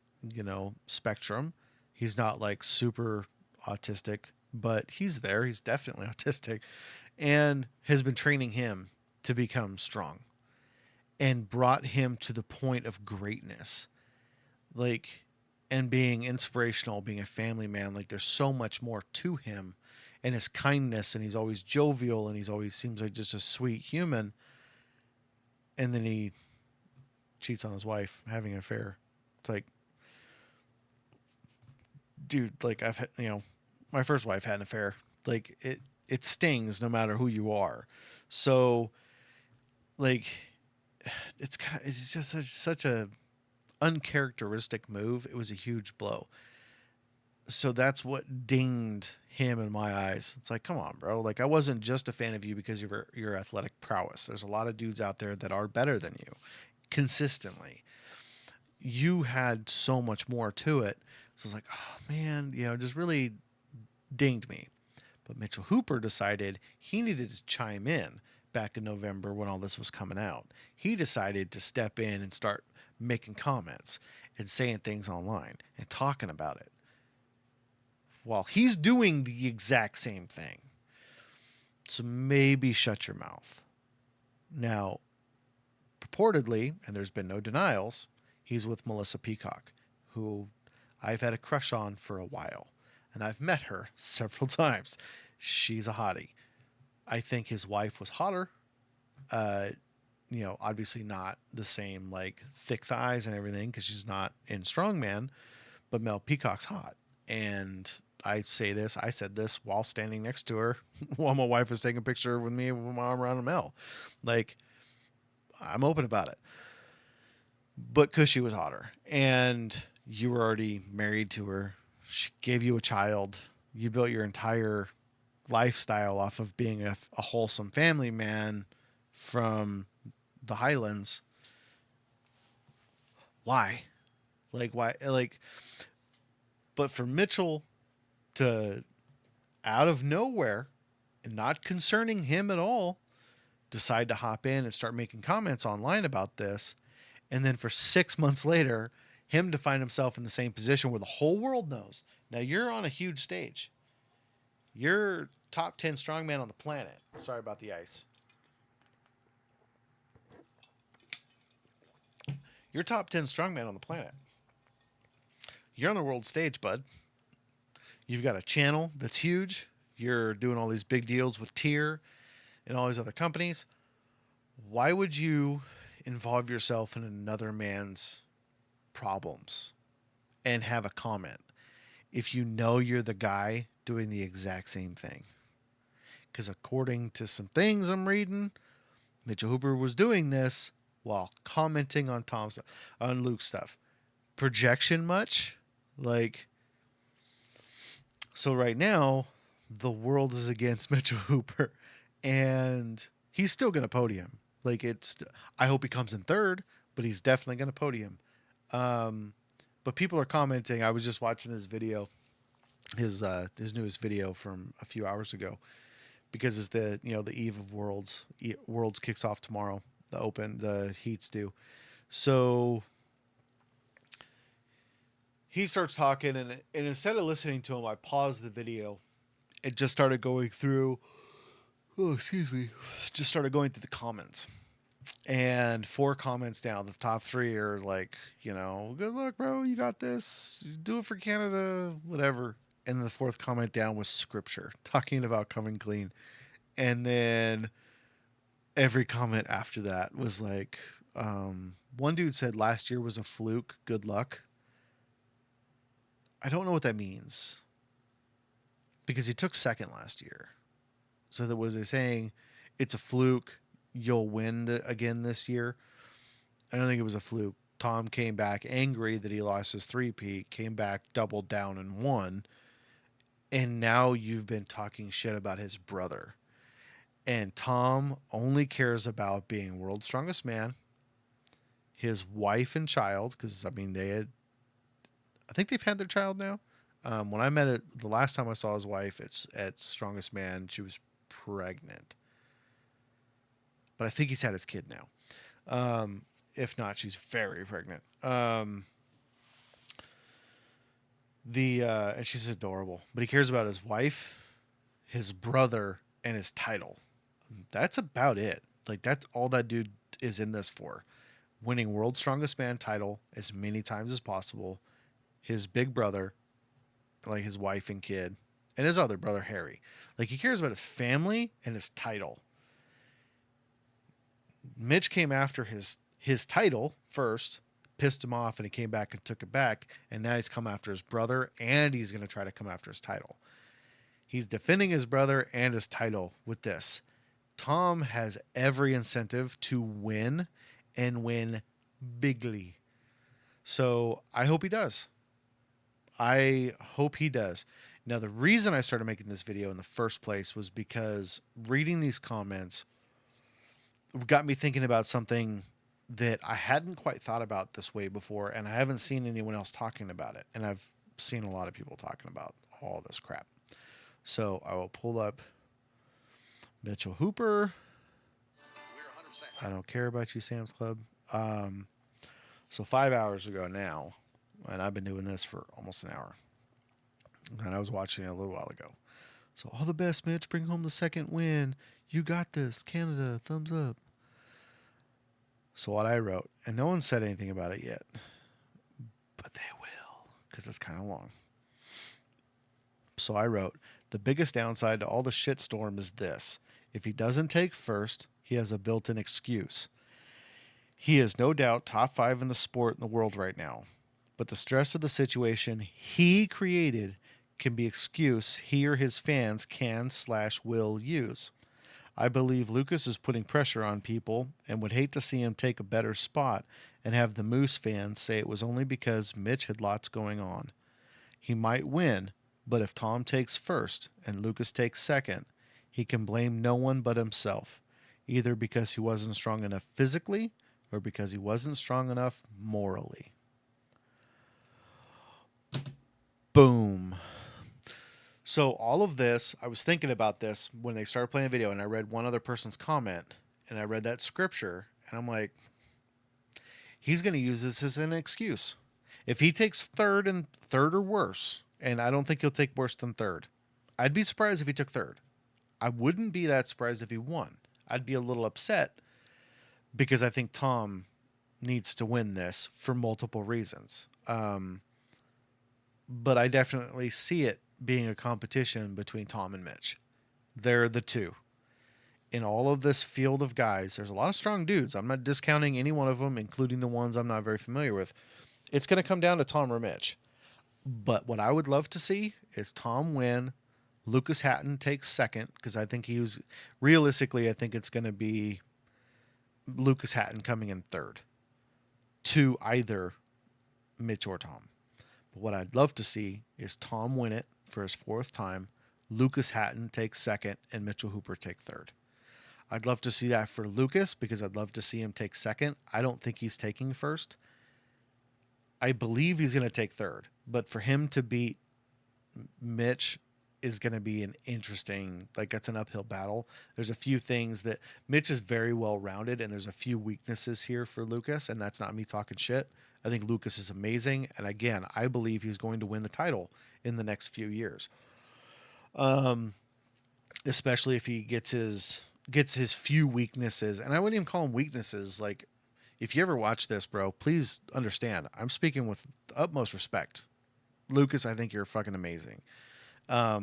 spectrum. He's not like super autistic, but he's there. He's definitely autistic and has been training him to become strong and brought him to the point of greatness. Like, and being inspirational, being a family man. Like, there's so much more to him and his kindness, and he's always jovial, and he's always seems like just a sweet human. And then he cheats on his wife, having an affair. It's like, dude, like I've had, my first wife had an affair. Like it stings no matter who you are. So, like, it's just such a uncharacteristic move. It was a huge blow. So that's what dinged him in my eyes. It's like, come on, bro. Like, I wasn't just a fan of you because of your athletic prowess. There's a lot of dudes out there that are better than you consistently. You had so much more to it. So I was like, oh man, just really dinged me. But Mitchell Hooper decided he needed to chime in back in November when all this was coming out. He decided to step in and start making comments and saying things online and talking about it, while he's doing the exact same thing. So maybe shut your mouth. Now, purportedly, and there's been no denials, he's with Melissa Peacock, who I've had a crush on for a while. And I've met her several times. She's a hottie. I think his wife was hotter. Uh, obviously not the same like thick thighs and everything because she's not in strongman, but Mel Peacock's hot. And I said this while standing next to her while my wife was taking a picture with me with my arm around Mel. Like, I'm open about it. But because she was hotter and you were already married to her, she gave you a child, you built your entire lifestyle off of being a wholesome family man from the Highlands. Why? Why? But for Mitchell to, out of nowhere and not concerning him at all, decide to hop in and start making comments online about this, and then for 6 months later, him to find himself in the same position where the whole world knows. Now you're on a huge stage. You're top 10 strongman on the planet. Sorry about the ice. You're top 10 strongman on the planet. You're on the world stage, bud. You've got a channel that's huge. You're doing all these big deals with Tier and all these other companies. Why would you involve yourself in another man's problems and have a comment if you know you're the guy doing the exact same thing? Because according to some things I'm reading, Mitchell Hooper was doing this while commenting on on Luke's stuff. Projection much? So right now, the world is against Mitchell Hooper, and he's still going to podium. I hope he comes in third, but he's definitely going to podium. But people are commenting. I was just watching his video, his newest video from a few hours ago, because it's the eve of Worlds. Worlds kicks off tomorrow. The heats do. So he starts talking, and instead of listening to him, I paused the video. It just started going through. Oh, excuse me. Just started going through the comments. And 4 comments down, the top 3 are like, good luck, bro. You got this. Do it for Canada, whatever. And the 4th comment down was scripture, talking about coming clean. And then every comment after that was like, one dude said last year was a fluke. Good luck. I don't know what that means because he took second last year. So that was they saying it's a fluke. You'll win again this year. I don't think it was a fluke. Tom came back angry that he lost his 3-peat, came back, doubled down and won. And now you've been talking shit about his brother. And Tom only cares about being world's strongest man, his wife and child, because, I think they've had their child now. When I met it, the last time I saw his wife at Strongest Man, she was pregnant. But I think he's had his kid now. If not, she's very pregnant. And she's adorable. But he cares about his wife, his brother, and his title. That's about it. That's all that dude is in this for. Winning World's Strongest Man title as many times as possible. His big brother, his wife and kid, and his other brother, Harry. He cares about his family and his title. Mitch came after his title first, pissed him off, and he came back and took it back. And now he's come after his brother, and he's going to try to come after his title. He's defending his brother and his title with this. Tom has every incentive to win and win bigly. So I hope he does. Now, the reason I started making this video in the first place was because reading these comments got me thinking about something that I hadn't quite thought about this way before, and I haven't seen anyone else talking about it. And I've seen a lot of people talking about all this crap. So I will pull up Mitchell Hooper. I don't care about you, Sam's Club. So 5 hours ago now, and I've been doing this for almost an hour, and I was watching it a little while ago. So all the best, Mitch. Bring home the second win. You got this. Canada, thumbs up. So what I wrote, and no one said anything about it yet, but they will, because it's kind of long. So I wrote, the biggest downside to all the shitstorm is this. If he doesn't take first, he has a built-in excuse. He is no doubt top 5 in the sport in the world right now. But the stress of the situation he created can be excuse he or his fans can/will use. I believe Lucas is putting pressure on people and would hate to see him take a better spot and have the Moose fans say it was only because Mitch had lots going on. He might win, but if Tom takes first and Lucas takes second, he can blame no one but himself, either because he wasn't strong enough physically or because he wasn't strong enough morally. Boom. So all of this, I was thinking about this when they started playing the video, and I read one other person's comment, and I read that scripture, and I'm like, he's going to use this as an excuse. If he takes third or worse, and I don't think he'll take worse than third, I'd be surprised if he took third. I wouldn't be that surprised if he won. I'd be a little upset because I think Tom needs to win this for multiple reasons. But I definitely see it being a competition between Tom and Mitch. They're the two. In all of this field of guys, there's a lot of strong dudes. I'm not discounting any one of them, including the ones I'm not very familiar with. It's going to come down to Tom or Mitch. But what I would love to see is Tom win. Lucas Hatton takes second, because I think realistically, I think it's going to be Lucas Hatton coming in third to either Mitch or Tom. But what I'd love to see is Tom win it for his 4th time, Lucas Hatton take second, and Mitchell Hooper take third. I'd love to see that for Lucas because I'd love to see him take second. I don't think he's taking first. I believe he's going to take third, but for him to beat Mitch is going to be an interesting, that's an uphill battle. There's a few things that Mitch is very well rounded, and there's a few weaknesses here for Lucas, and that's not me talking shit. I think Lucas is amazing, and again, I believe he's going to win the title in the next few years. Especially if he gets his few weaknesses, and I wouldn't even call them weaknesses. Like, if you ever watch this, bro, please understand, I'm speaking with utmost respect. Lucas, I think you're fucking amazing. A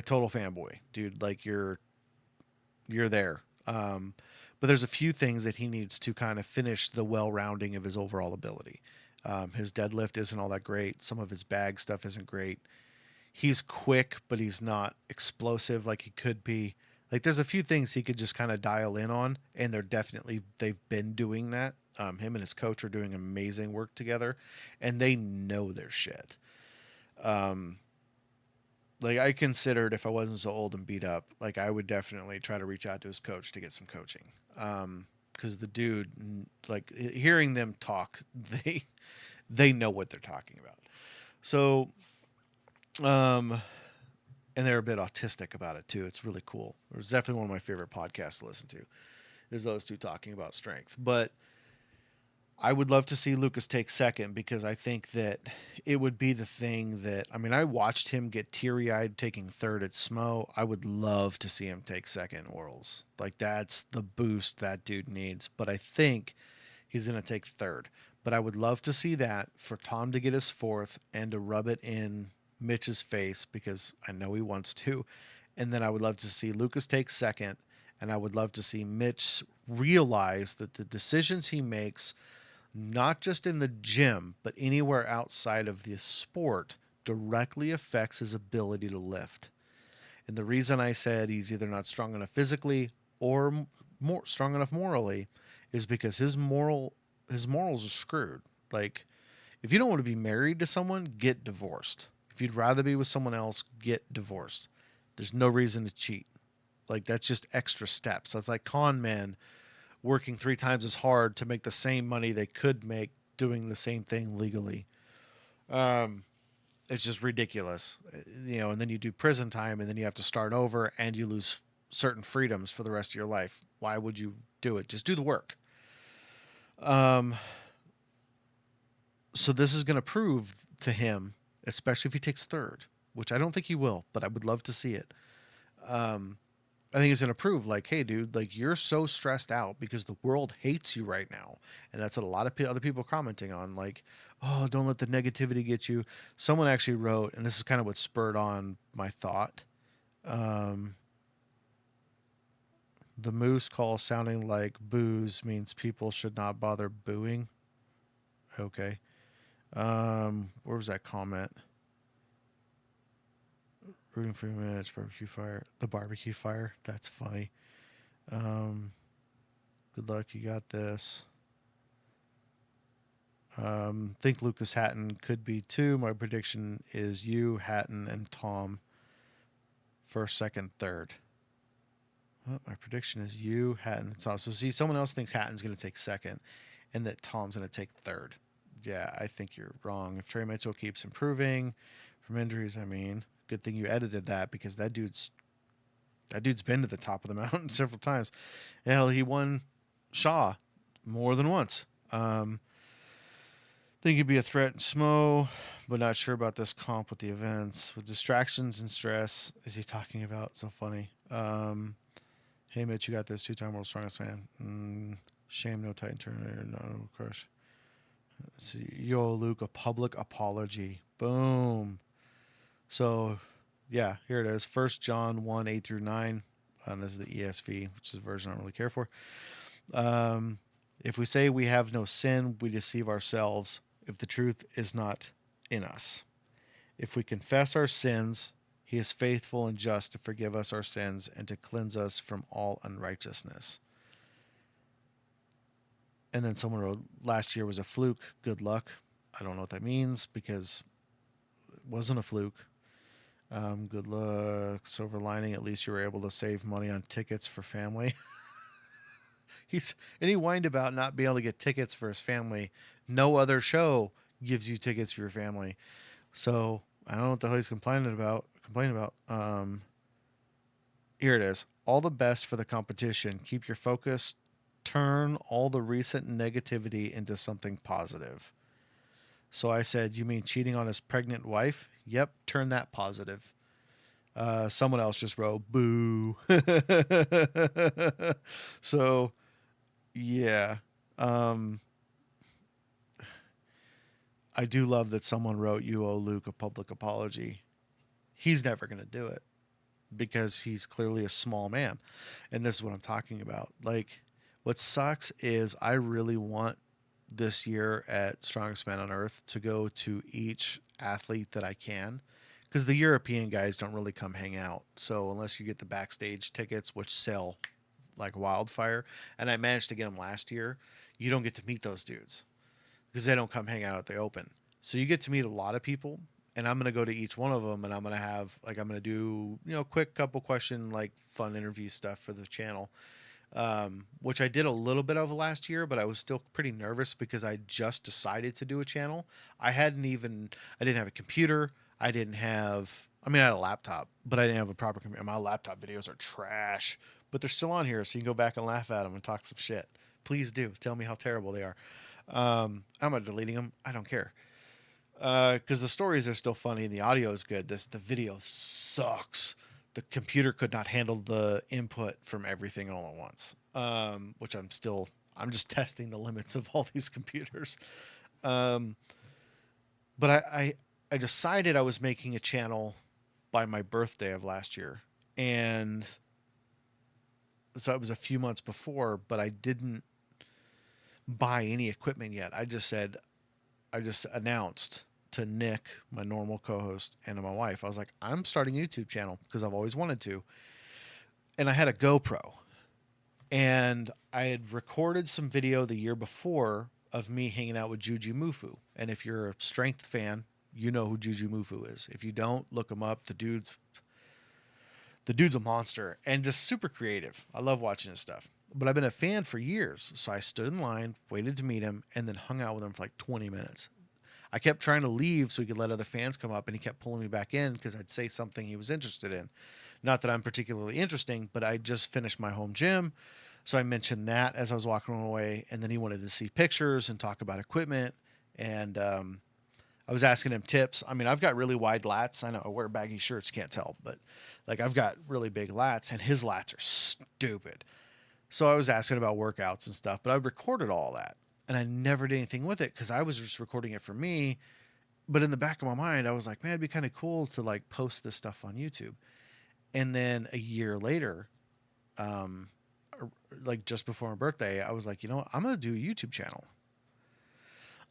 total fanboy, dude. Like, you're there. But there's a few things that he needs to kind of finish the well-rounding of his overall ability. His deadlift isn't all that great. Some of his bag stuff isn't great. He's quick, but he's not explosive like he could be. Like, there's a few things he could just kind of dial in on, and they've been doing that. Him and his coach are doing amazing work together, and they know their shit. I considered, if I wasn't so old and beat up, I would definitely try to reach out to his coach to get some coaching. Because the dude, hearing them talk, they know what they're talking about. So, and they're a bit autistic about it too. It's really cool. It was definitely one of my favorite podcasts to listen to, is those two talking about strength. But I would love to see Lucas take second, because I think that it would be the thing that, I watched him get teary-eyed taking third at SMO. I would love to see him take second Orals. That's the boost that dude needs. But I think he's going to take third. But I would love to see that for Tom to get his 4th and to rub it in Mitch's face, because I know he wants to. And then I would love to see Lucas take second, and I would love to see Mitch realize that the decisions he makes, not just in the gym, but anywhere outside of the sport, directly affects his ability to lift. And the reason I said he's either not strong enough physically or more strong enough morally is because his morals are screwed. If you don't want to be married to someone, get divorced. If you'd rather be with someone else, get divorced. There's no reason to cheat. That's just extra steps. That's like con men working 3 times as hard to make the same money they could make doing the same thing legally. It's just ridiculous, and then you do prison time, and then you have to start over, and you lose certain freedoms for the rest of your life. Why would you do it? Just do the work. So this is going to prove to him, especially if he takes third, which I don't think he will, but I would love to see it. Um, I think it's going to prove like, hey, dude, like you're so stressed out because the world hates you right now. And that's what a lot of other people commenting on. Like, oh, don't let the negativity get you. Someone actually wrote, and this is kind of what spurred on my thought. Um, the moose call sounding like booze means people should not bother booing. Okay. Where was that comment? Rooting for minutes, barbecue fire. The barbecue fire. That's funny. Um, good luck. You got this. Think Lucas Hatton could be too. My prediction is you, Hatton, and Tom first, second, third. Well, my prediction is you, Hatton, and Tom. So see, someone else thinks Hatton's going to take second, and that Tom's going to take third. Yeah, I think you're wrong. If Trey Mitchell keeps improving from injuries, I mean, good thing you edited that because that dude's been to the top of the mountain several times. Hell, he won Shaw more than once. Think he'd be a threat in Smo, but not sure about this comp with the events. With distractions and stress, is he talking about? So funny. Hey, Mitch, you got this. 2-time world's strongest man. Shame, no Titan Terminator, no crush. So, yo, Luke, a public apology. Boom. So, yeah, here it is. 1 John 1, 8 through 9. This is the ESV, which is a version I don't really care for. If we say we have no sin, we deceive ourselves if the truth is not in us. If we confess our sins, he is faithful and just to forgive us our sins and to cleanse us from all unrighteousness. And then someone wrote, last year was a fluke. Good luck. I don't know what that means because it wasn't a fluke. Good luck. Silver lining, at least you were able to save money on tickets for family. He whined about not being able to get tickets for his family. No other show gives you tickets for your family. So I don't know what the hell he's complaining about. Here it is. All the best for the competition. Keep your focus. Turn all the recent negativity into something positive. So I said, you mean cheating on his pregnant wife? Yep, turn that positive. Someone else just wrote, boo. So, yeah. I do love that someone wrote, you owe Luke a public apology. He's never going to do it because he's clearly a small man. And this is what I'm talking about. Like, what sucks is I really want this year at Strongest Man on Earth to go to each athlete that I can because the European guys don't really come hang out. So unless you get the backstage tickets, which sell like wildfire, and I managed to get them last year, you don't get to meet those dudes because they don't come hang out at the open. So you get to meet a lot of people, and I'm going to go to each one of them, and I'm going to do, quick couple question, like fun interview stuff for the channel. Which I did a little bit of last year, but I was still pretty nervous because I just decided to do a channel. I didn't have a computer. I had a laptop, but I didn't have a proper computer. My laptop videos are trash, but they're still on here, so you can go back and laugh at them and talk some shit. Please do. Tell me how terrible they are. I'm not deleting them. I don't care. Because the stories are still funny and the audio is good. The video sucks. The computer could not handle the input from everything all at once, which I'm just testing the limits of all these computers. But I decided I was making a channel by my birthday of last year. And so it was a few months before, but I didn't buy any equipment yet. I just announced to Nick, my normal co-host, and to my wife, I was like, I'm starting a YouTube channel because I've always wanted to. And I had a GoPro. And I had recorded some video the year before of me hanging out with Juju Mufu. And if you're a strength fan, you know who Juju Mufu is. If you don't, look him up. The dude's a monster and just super creative. I love watching his stuff. But I've been a fan for years. So I stood in line, waited to meet him, and then hung out with him for like 20 minutes. I kept trying to leave so he could let other fans come up, and he kept pulling me back in because I'd say something he was interested in. Not that I'm particularly interesting, but I just finished my home gym. So I mentioned that as I was walking away, and then he wanted to see pictures and talk about equipment. And I I was asking him tips. I mean, I've got really wide lats. I know I wear baggy shirts, can't tell, but like I've got really big lats, and his lats are stupid. So I was asking about workouts and stuff, but I recorded all that, and I never did anything with it because I was just recording it for me. But in the back of my mind, I was like, man, it'd be kind of cool to like post this stuff on YouTube. And then a year later, um, like just before my birthday, I was like, you know what? I'm gonna do a YouTube channel.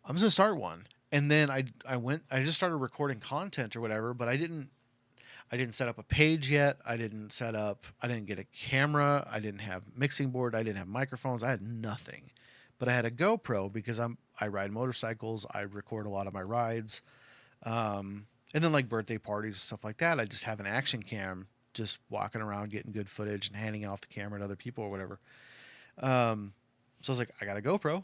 I'm just gonna start one. And then I just started recording content or whatever, but I didn't set up a page yet. I didn't get a camera. I didn't have mixing board. I didn't have microphones. I had nothing, but I had a GoPro because I ride motorcycles. I record a lot of my rides. And then like birthday parties and stuff like that, I just have an action cam, just walking around, getting good footage and handing off the camera to other people or whatever. So I was like, I got a GoPro.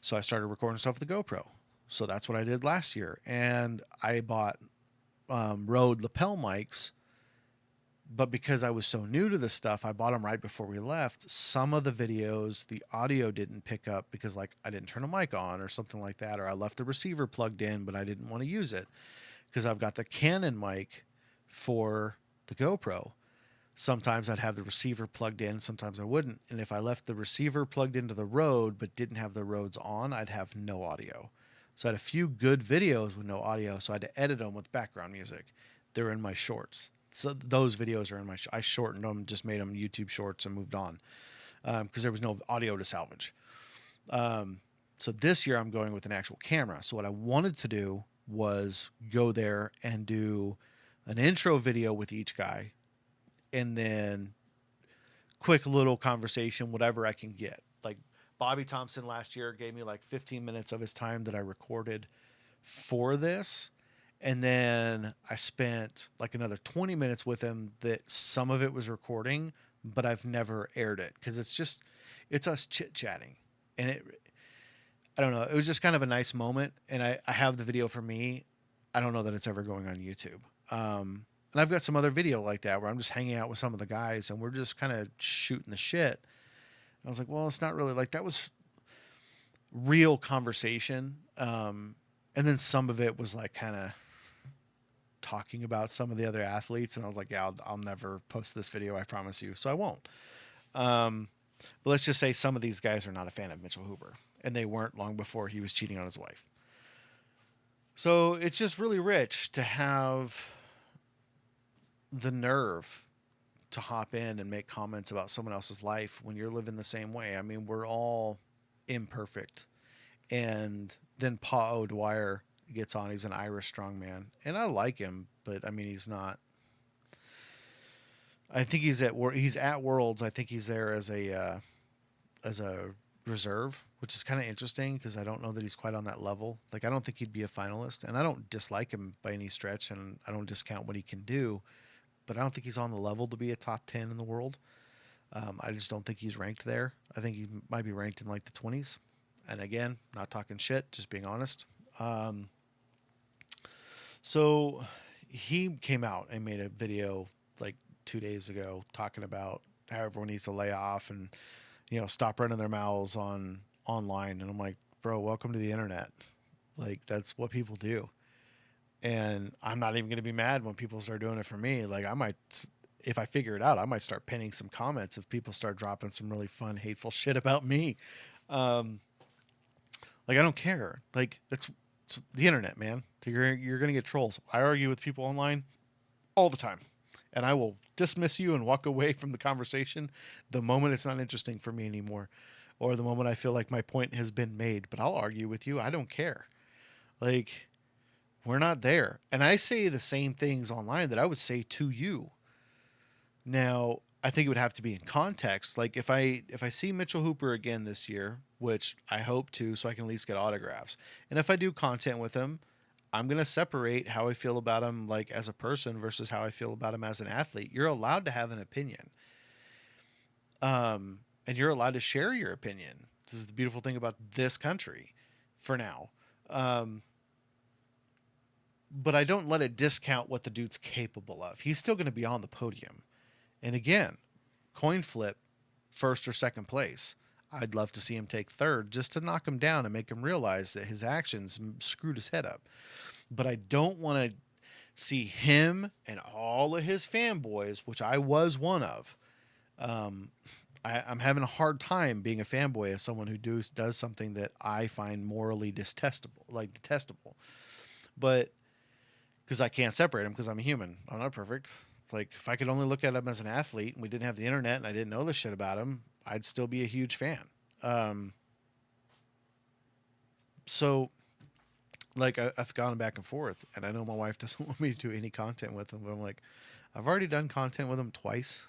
So I started recording stuff with the GoPro. So that's what I did last year. And I bought Rode lapel mics, but because I was so new to this stuff, I bought them right before we left. Some of the videos, the audio didn't pick up because like I didn't turn a mic on or something like that, or I left the receiver plugged in, but I didn't want to use it because I've got the Canon mic for the GoPro. Sometimes I'd have the receiver plugged in, sometimes I wouldn't. And if I left the receiver plugged into the Rode but didn't have the Rodes on, I'd have no audio. So I had a few good videos with no audio, so I had to edit them with background music. They're in my shorts. So those videos are in my I shortened them, just made them YouTube shorts and moved on because there was no audio to salvage. So this year I'm going with an actual camera. So what I wanted to do was go there and do an intro video with each guy, and then quick little conversation, whatever I can get. Like Bobby Thompson last year gave me like 15 minutes of his time that I recorded for this. And then I spent like another 20 minutes with him that some of it was recording, but I've never aired it because it's us chit chatting. And I don't know, it was just kind of a nice moment. And I have the video for me. I don't know that it's ever going on YouTube. And I've got some other video like that where I'm just hanging out with some of the guys and we're just kind of shooting the shit. And I was like, well, it's not really like that was real conversation. And then some of it was like kind of talking about some of the other athletes. And I was like, yeah, I'll never post this video. I promise you. So I won't. But let's just say some of these guys are not a fan of Mitchell Hooper, and they weren't long before he was cheating on his wife. So it's just really rich to have the nerve to hop in and make comments about someone else's life when you're living the same way. I mean, we're all imperfect. And then Pa O'Dwyer gets on. He's an Irish strongman, and I like him, but I mean, he's not. I think he's at Worlds. I think he's there as a reserve, which is kind of interesting because I don't know that he's quite on that level. Like, I don't think he'd be a finalist, and I don't dislike him by any stretch, and I don't discount what he can do, but I don't think he's on the level to be a top 10 in the world. I just don't think he's ranked there. I think he might be ranked in like the 20s. And again, not talking shit, just being honest. So he came out and made a video like 2 days ago talking about how everyone needs to lay off and, you know, stop running their mouths online. And I'm like, bro, welcome to the internet. Like, that's what people do. And I'm not even going to be mad when people start doing it for me. Like, I might, if I figure it out, I might start pinning some comments if people start dropping some really fun, hateful shit about me. Like, I don't care. Like, it's the internet, man. You're going to get trolls. I argue with people online all the time, and I will dismiss you and walk away from the conversation the moment it's not interesting for me anymore, or the moment I feel like my point has been made. But I'll argue with you. I don't care. Like, we're not there. And I say the same things online that I would say to you. Now, I think it would have to be in context. Like, if I see Mitchell Hooper again this year, which I hope to, so I can at least get autographs, and if I do content with him, I'm going to separate how I feel about him, like, as a person versus how I feel about him as an athlete. You're allowed to have an opinion. And you're allowed to share your opinion. This is the beautiful thing about this country for now. But I don't let it discount what the dude's capable of. He's still going to be on the podium. And again, coin flip, first or second place. I'd love to see him take third just to knock him down and make him realize that his actions screwed his head up. But I don't want to see him and all of his fanboys, which I was one of. Um, I'm having a hard time being a fanboy of someone who does something that I find morally detestable. But because I can't separate him because I'm a human, I'm not perfect. Like if I could only look at him as an athlete and we didn't have the internet and I didn't know this shit about him, I'd still be a huge fan. Um, so like I've gone back and forth, and I know my wife doesn't want me to do any content with him, but I'm like, I've already done content with him twice,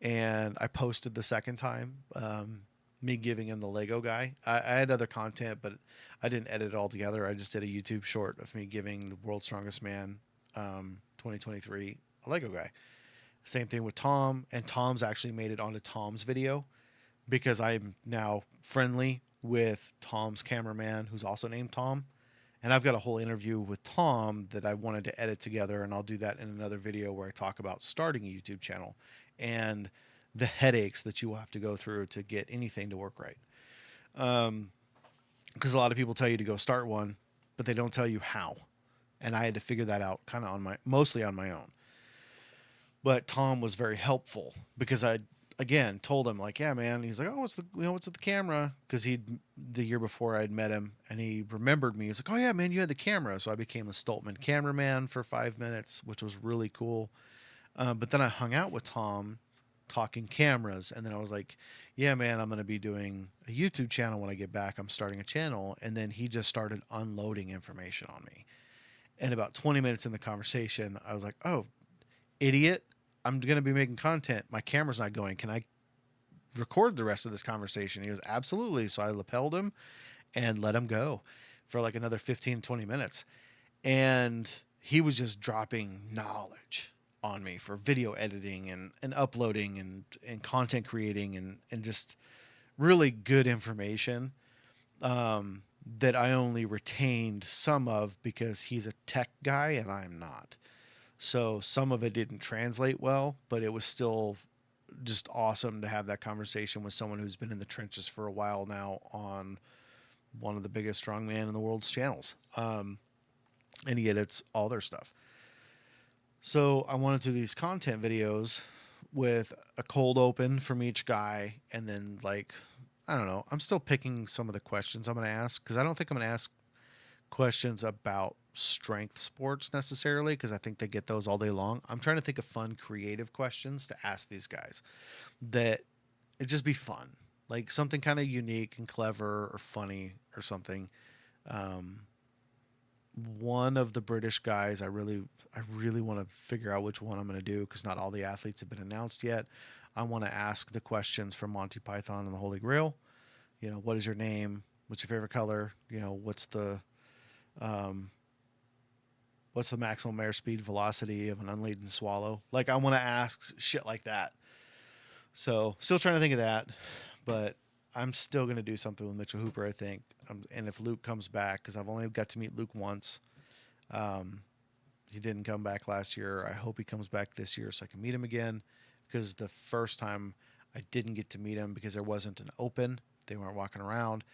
and I posted the second time, me giving him the Lego guy. I had other content, but I didn't edit it all together. I just did a YouTube short of me giving the World's Strongest Man 2023 a Lego guy. Same thing with Tom, and Tom's actually made it onto Tom's video because I'm now friendly with Tom's cameraman, who's also named Tom. And I've got a whole interview with Tom that I wanted to edit together, and I'll do that in another video where I talk about starting a YouTube channel and the headaches that you will have to go through to get anything to work right. Because a lot of people tell you to go start one, but they don't tell you how. And I had to figure that out kind of mostly on my own. But Tom was very helpful because I again told him like, yeah, man. He's like, oh, what's with the camera? Because the year before I'd met him and he remembered me. He's like, oh yeah, man, you had the camera. So I became a Stoltman cameraman for 5 minutes, which was really cool. But then I hung out with Tom talking cameras, and then I was like, yeah, man, I'm going to be doing a YouTube channel when I get back. I'm starting a channel. And then he just started unloading information on me. And about 20 minutes in the conversation, I was like, oh, idiot, I'm going to be making content. My camera's not going. Can I record the rest of this conversation? He goes, absolutely. So I lapelled him and let him go for like another 15, 20 minutes. And he was just dropping knowledge on me for video editing and uploading and content creating and just really good information that I only retained some of because he's a tech guy and I'm not. So some of it didn't translate well, but it was still just awesome to have that conversation with someone who's been in the trenches for a while now on one of the biggest strongman in the world's channels. And he edits all their stuff. So I wanted to do these content videos with a cold open from each guy. And then like, I don't know, I'm still picking some of the questions I'm going to ask because I don't think I'm going to ask questions about strength sports necessarily because I think they get those all day long. I'm trying to think of fun, creative questions to ask these guys that it just be fun, like something kind of unique and clever or funny or something. One of the British guys, I really want to figure out which one I'm going to do because not all the athletes have been announced yet. I want to ask the questions from Monty Python and the Holy Grail. You know, what is your name? What's your favorite color? You know, what's the maximum airspeed velocity of an unladen swallow? Like, I want to ask shit like that. So, still trying to think of that, but I'm still going to do something with Mitchell Hooper, I think. And if Luke comes back, because I've only got to meet Luke once. He didn't come back last year. I hope he comes back this year so I can meet him again, because the first time I didn't get to meet him because there wasn't an open. They weren't walking around.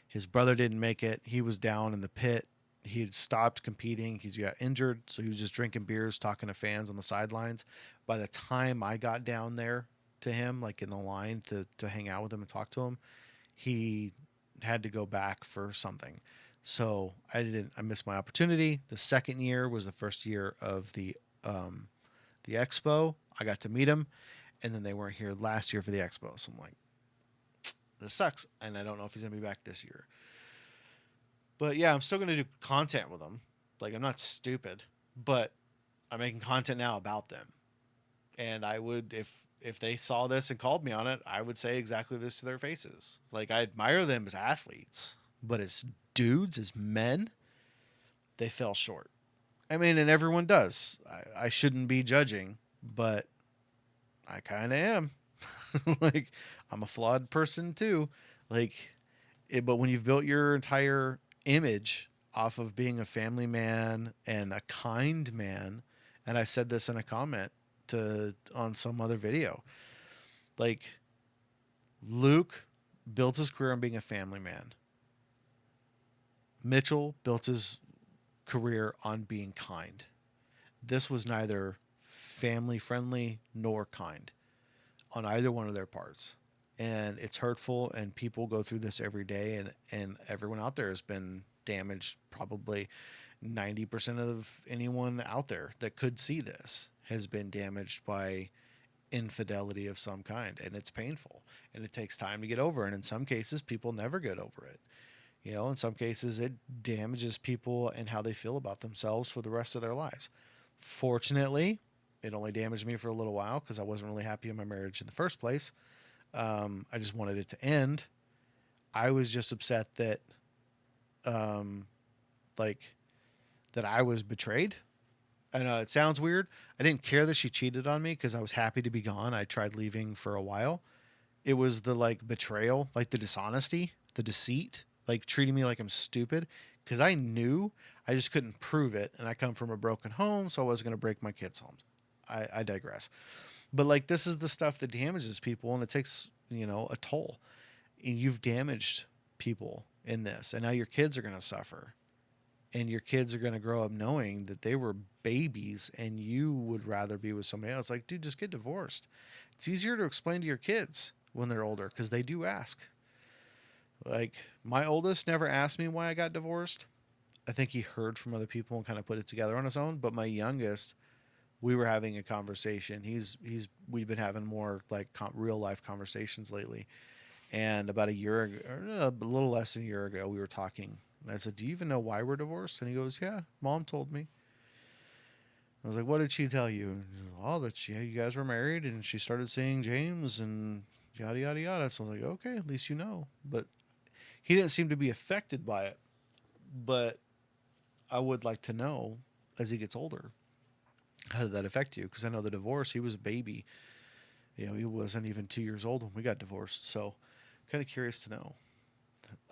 His brother didn't make it. He was down in the pit. He had stopped competing. He got injured, so he was just drinking beers, talking to fans on the sidelines. By the time I got down there to him, like in the line to hang out with him and talk to him, he had to go back for something. So I missed my opportunity. The second year was the first year of the expo. I got to meet him, and then they weren't here last year for the expo. So I'm like, this sucks, and I don't know if he's gonna be back this year. But yeah, I'm still gonna do content with him. Like, I'm not stupid, but I'm making content now about them. And I would, if they saw this and called me on it, I would say exactly this to their faces. Like, I admire them as athletes, but as dudes, as men, they fell short. I mean, and everyone does. I shouldn't be judging, but I kind of am. Like, I'm a flawed person too. Like, but when you've built your entire image off of being a family man and a kind man, and I said this in a comment on some other video, like, Luke built his career on being a family man. Mitchell built his career on being kind. This was neither family friendly nor kind on either one of their parts. And it's hurtful, and people go through this every day, and everyone out there has been damaged. Probably 90% of anyone out there that could see this has been damaged by infidelity of some kind, and it's painful, and it takes time to get over, and in some cases people never get over it. In some cases it damages people and how they feel about themselves for the rest of their lives. Fortunately, it only damaged me for a little while because I wasn't really happy in my marriage in the first place. I just wanted it to end. I was just upset that um, like that I was betrayed. I know it sounds weird. I didn't care that she cheated on me because I was happy to be gone. I tried leaving for a while. It was the like betrayal, like the dishonesty, the deceit, like treating me like I'm stupid because I knew I just couldn't prove it. And I come from a broken home, so I wasn't going to break my kids' homes. I digress. But like this is the stuff that damages people, and it takes, a toll. And you've damaged people in this, and now your kids are going to suffer. And your kids are going to grow up knowing that they were babies and you would rather be with somebody else. Like, dude, just get divorced. It's easier to explain to your kids when they're older because they do ask. Like, my oldest never asked me why I got divorced. I think he heard from other people and kind of put it together on his own. But my youngest, we were having a conversation. We've been having more like real life conversations lately. And about a year ago, or a little less than a year ago, we were talking. And I said, "Do you even know why we're divorced?" And he goes, "Yeah, Mom told me." I was like, "What did she tell you?" And he goes, "Oh, that you guys were married and she started seeing James and yada, yada, yada." So I was like, "Okay, at least you know." But he didn't seem to be affected by it. But I would like to know, as he gets older, how did that affect you? Because I know the divorce, he was a baby. He wasn't even 2 years old when we got divorced. So kind of curious to know,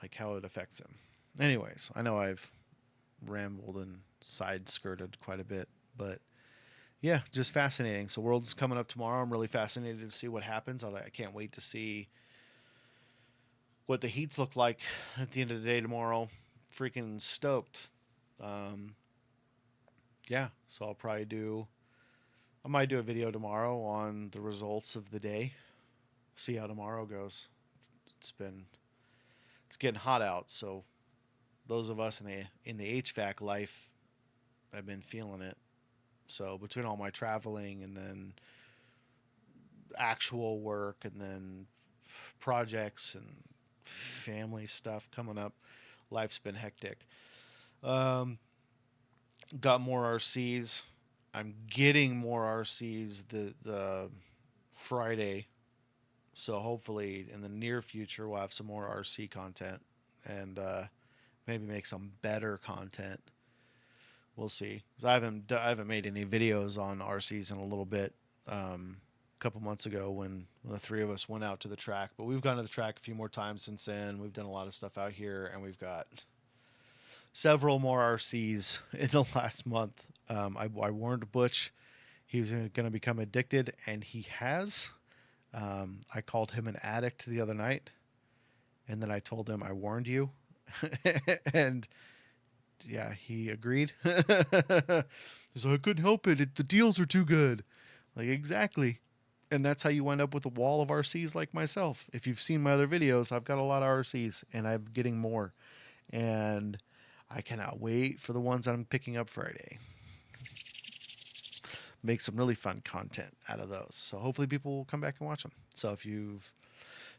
like, how it affects him. Anyways, I know I've rambled and side skirted quite a bit, but yeah, just fascinating. So World's coming up tomorrow. I'm really fascinated to see what happens. I can't wait to see what the heats look like at the end of the day tomorrow. Freaking stoked. Um, yeah, so I might do a video tomorrow on the results of the day. See how tomorrow goes. It's been it's getting hot out, so those of us in the HVAC life have been feeling it. So between all my traveling and then actual work and then projects and family stuff coming up, life's been hectic. Um, got more RCs. I'm getting more RCs the Friday, so hopefully in the near future we'll have some more RC content and maybe make some better content. We'll see. 'Cause I haven't made any videos on RCs in a little bit. A couple months ago when the three of us went out to the track, but we've gone to the track a few more times since then. We've done a lot of stuff out here, and we've got several more RCs in the last month. I warned Butch he was going to become addicted, and he has. I called him an addict the other night, and then I told him I warned you, and yeah, he agreed. He's like, I couldn't help it. The deals are too good. Like, exactly. And that's how you wind up with a wall of RCs like myself. If you've seen my other videos, I've got a lot of RCs and I'm getting more. And I cannot wait for the ones I'm picking up Friday. Make some really fun content out of those. So hopefully people will come back and watch them. So if you've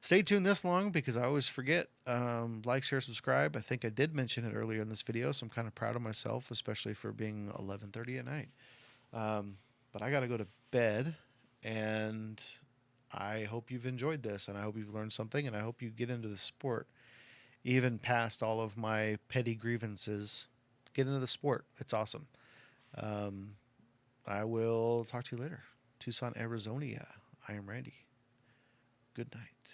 stayed tuned this long, because I always forget, like, share, subscribe. I think I did mention it earlier in this video, so I'm kind of proud of myself, especially for being 11:30 at night. But I got to go to bed, and I hope you've enjoyed this, and I hope you've learned something, and I hope you get into the sport, even past all of my petty grievances. Get into the sport. It's awesome. Um, I will talk to you later. Tucson, Arizona. I am Randy. Good night.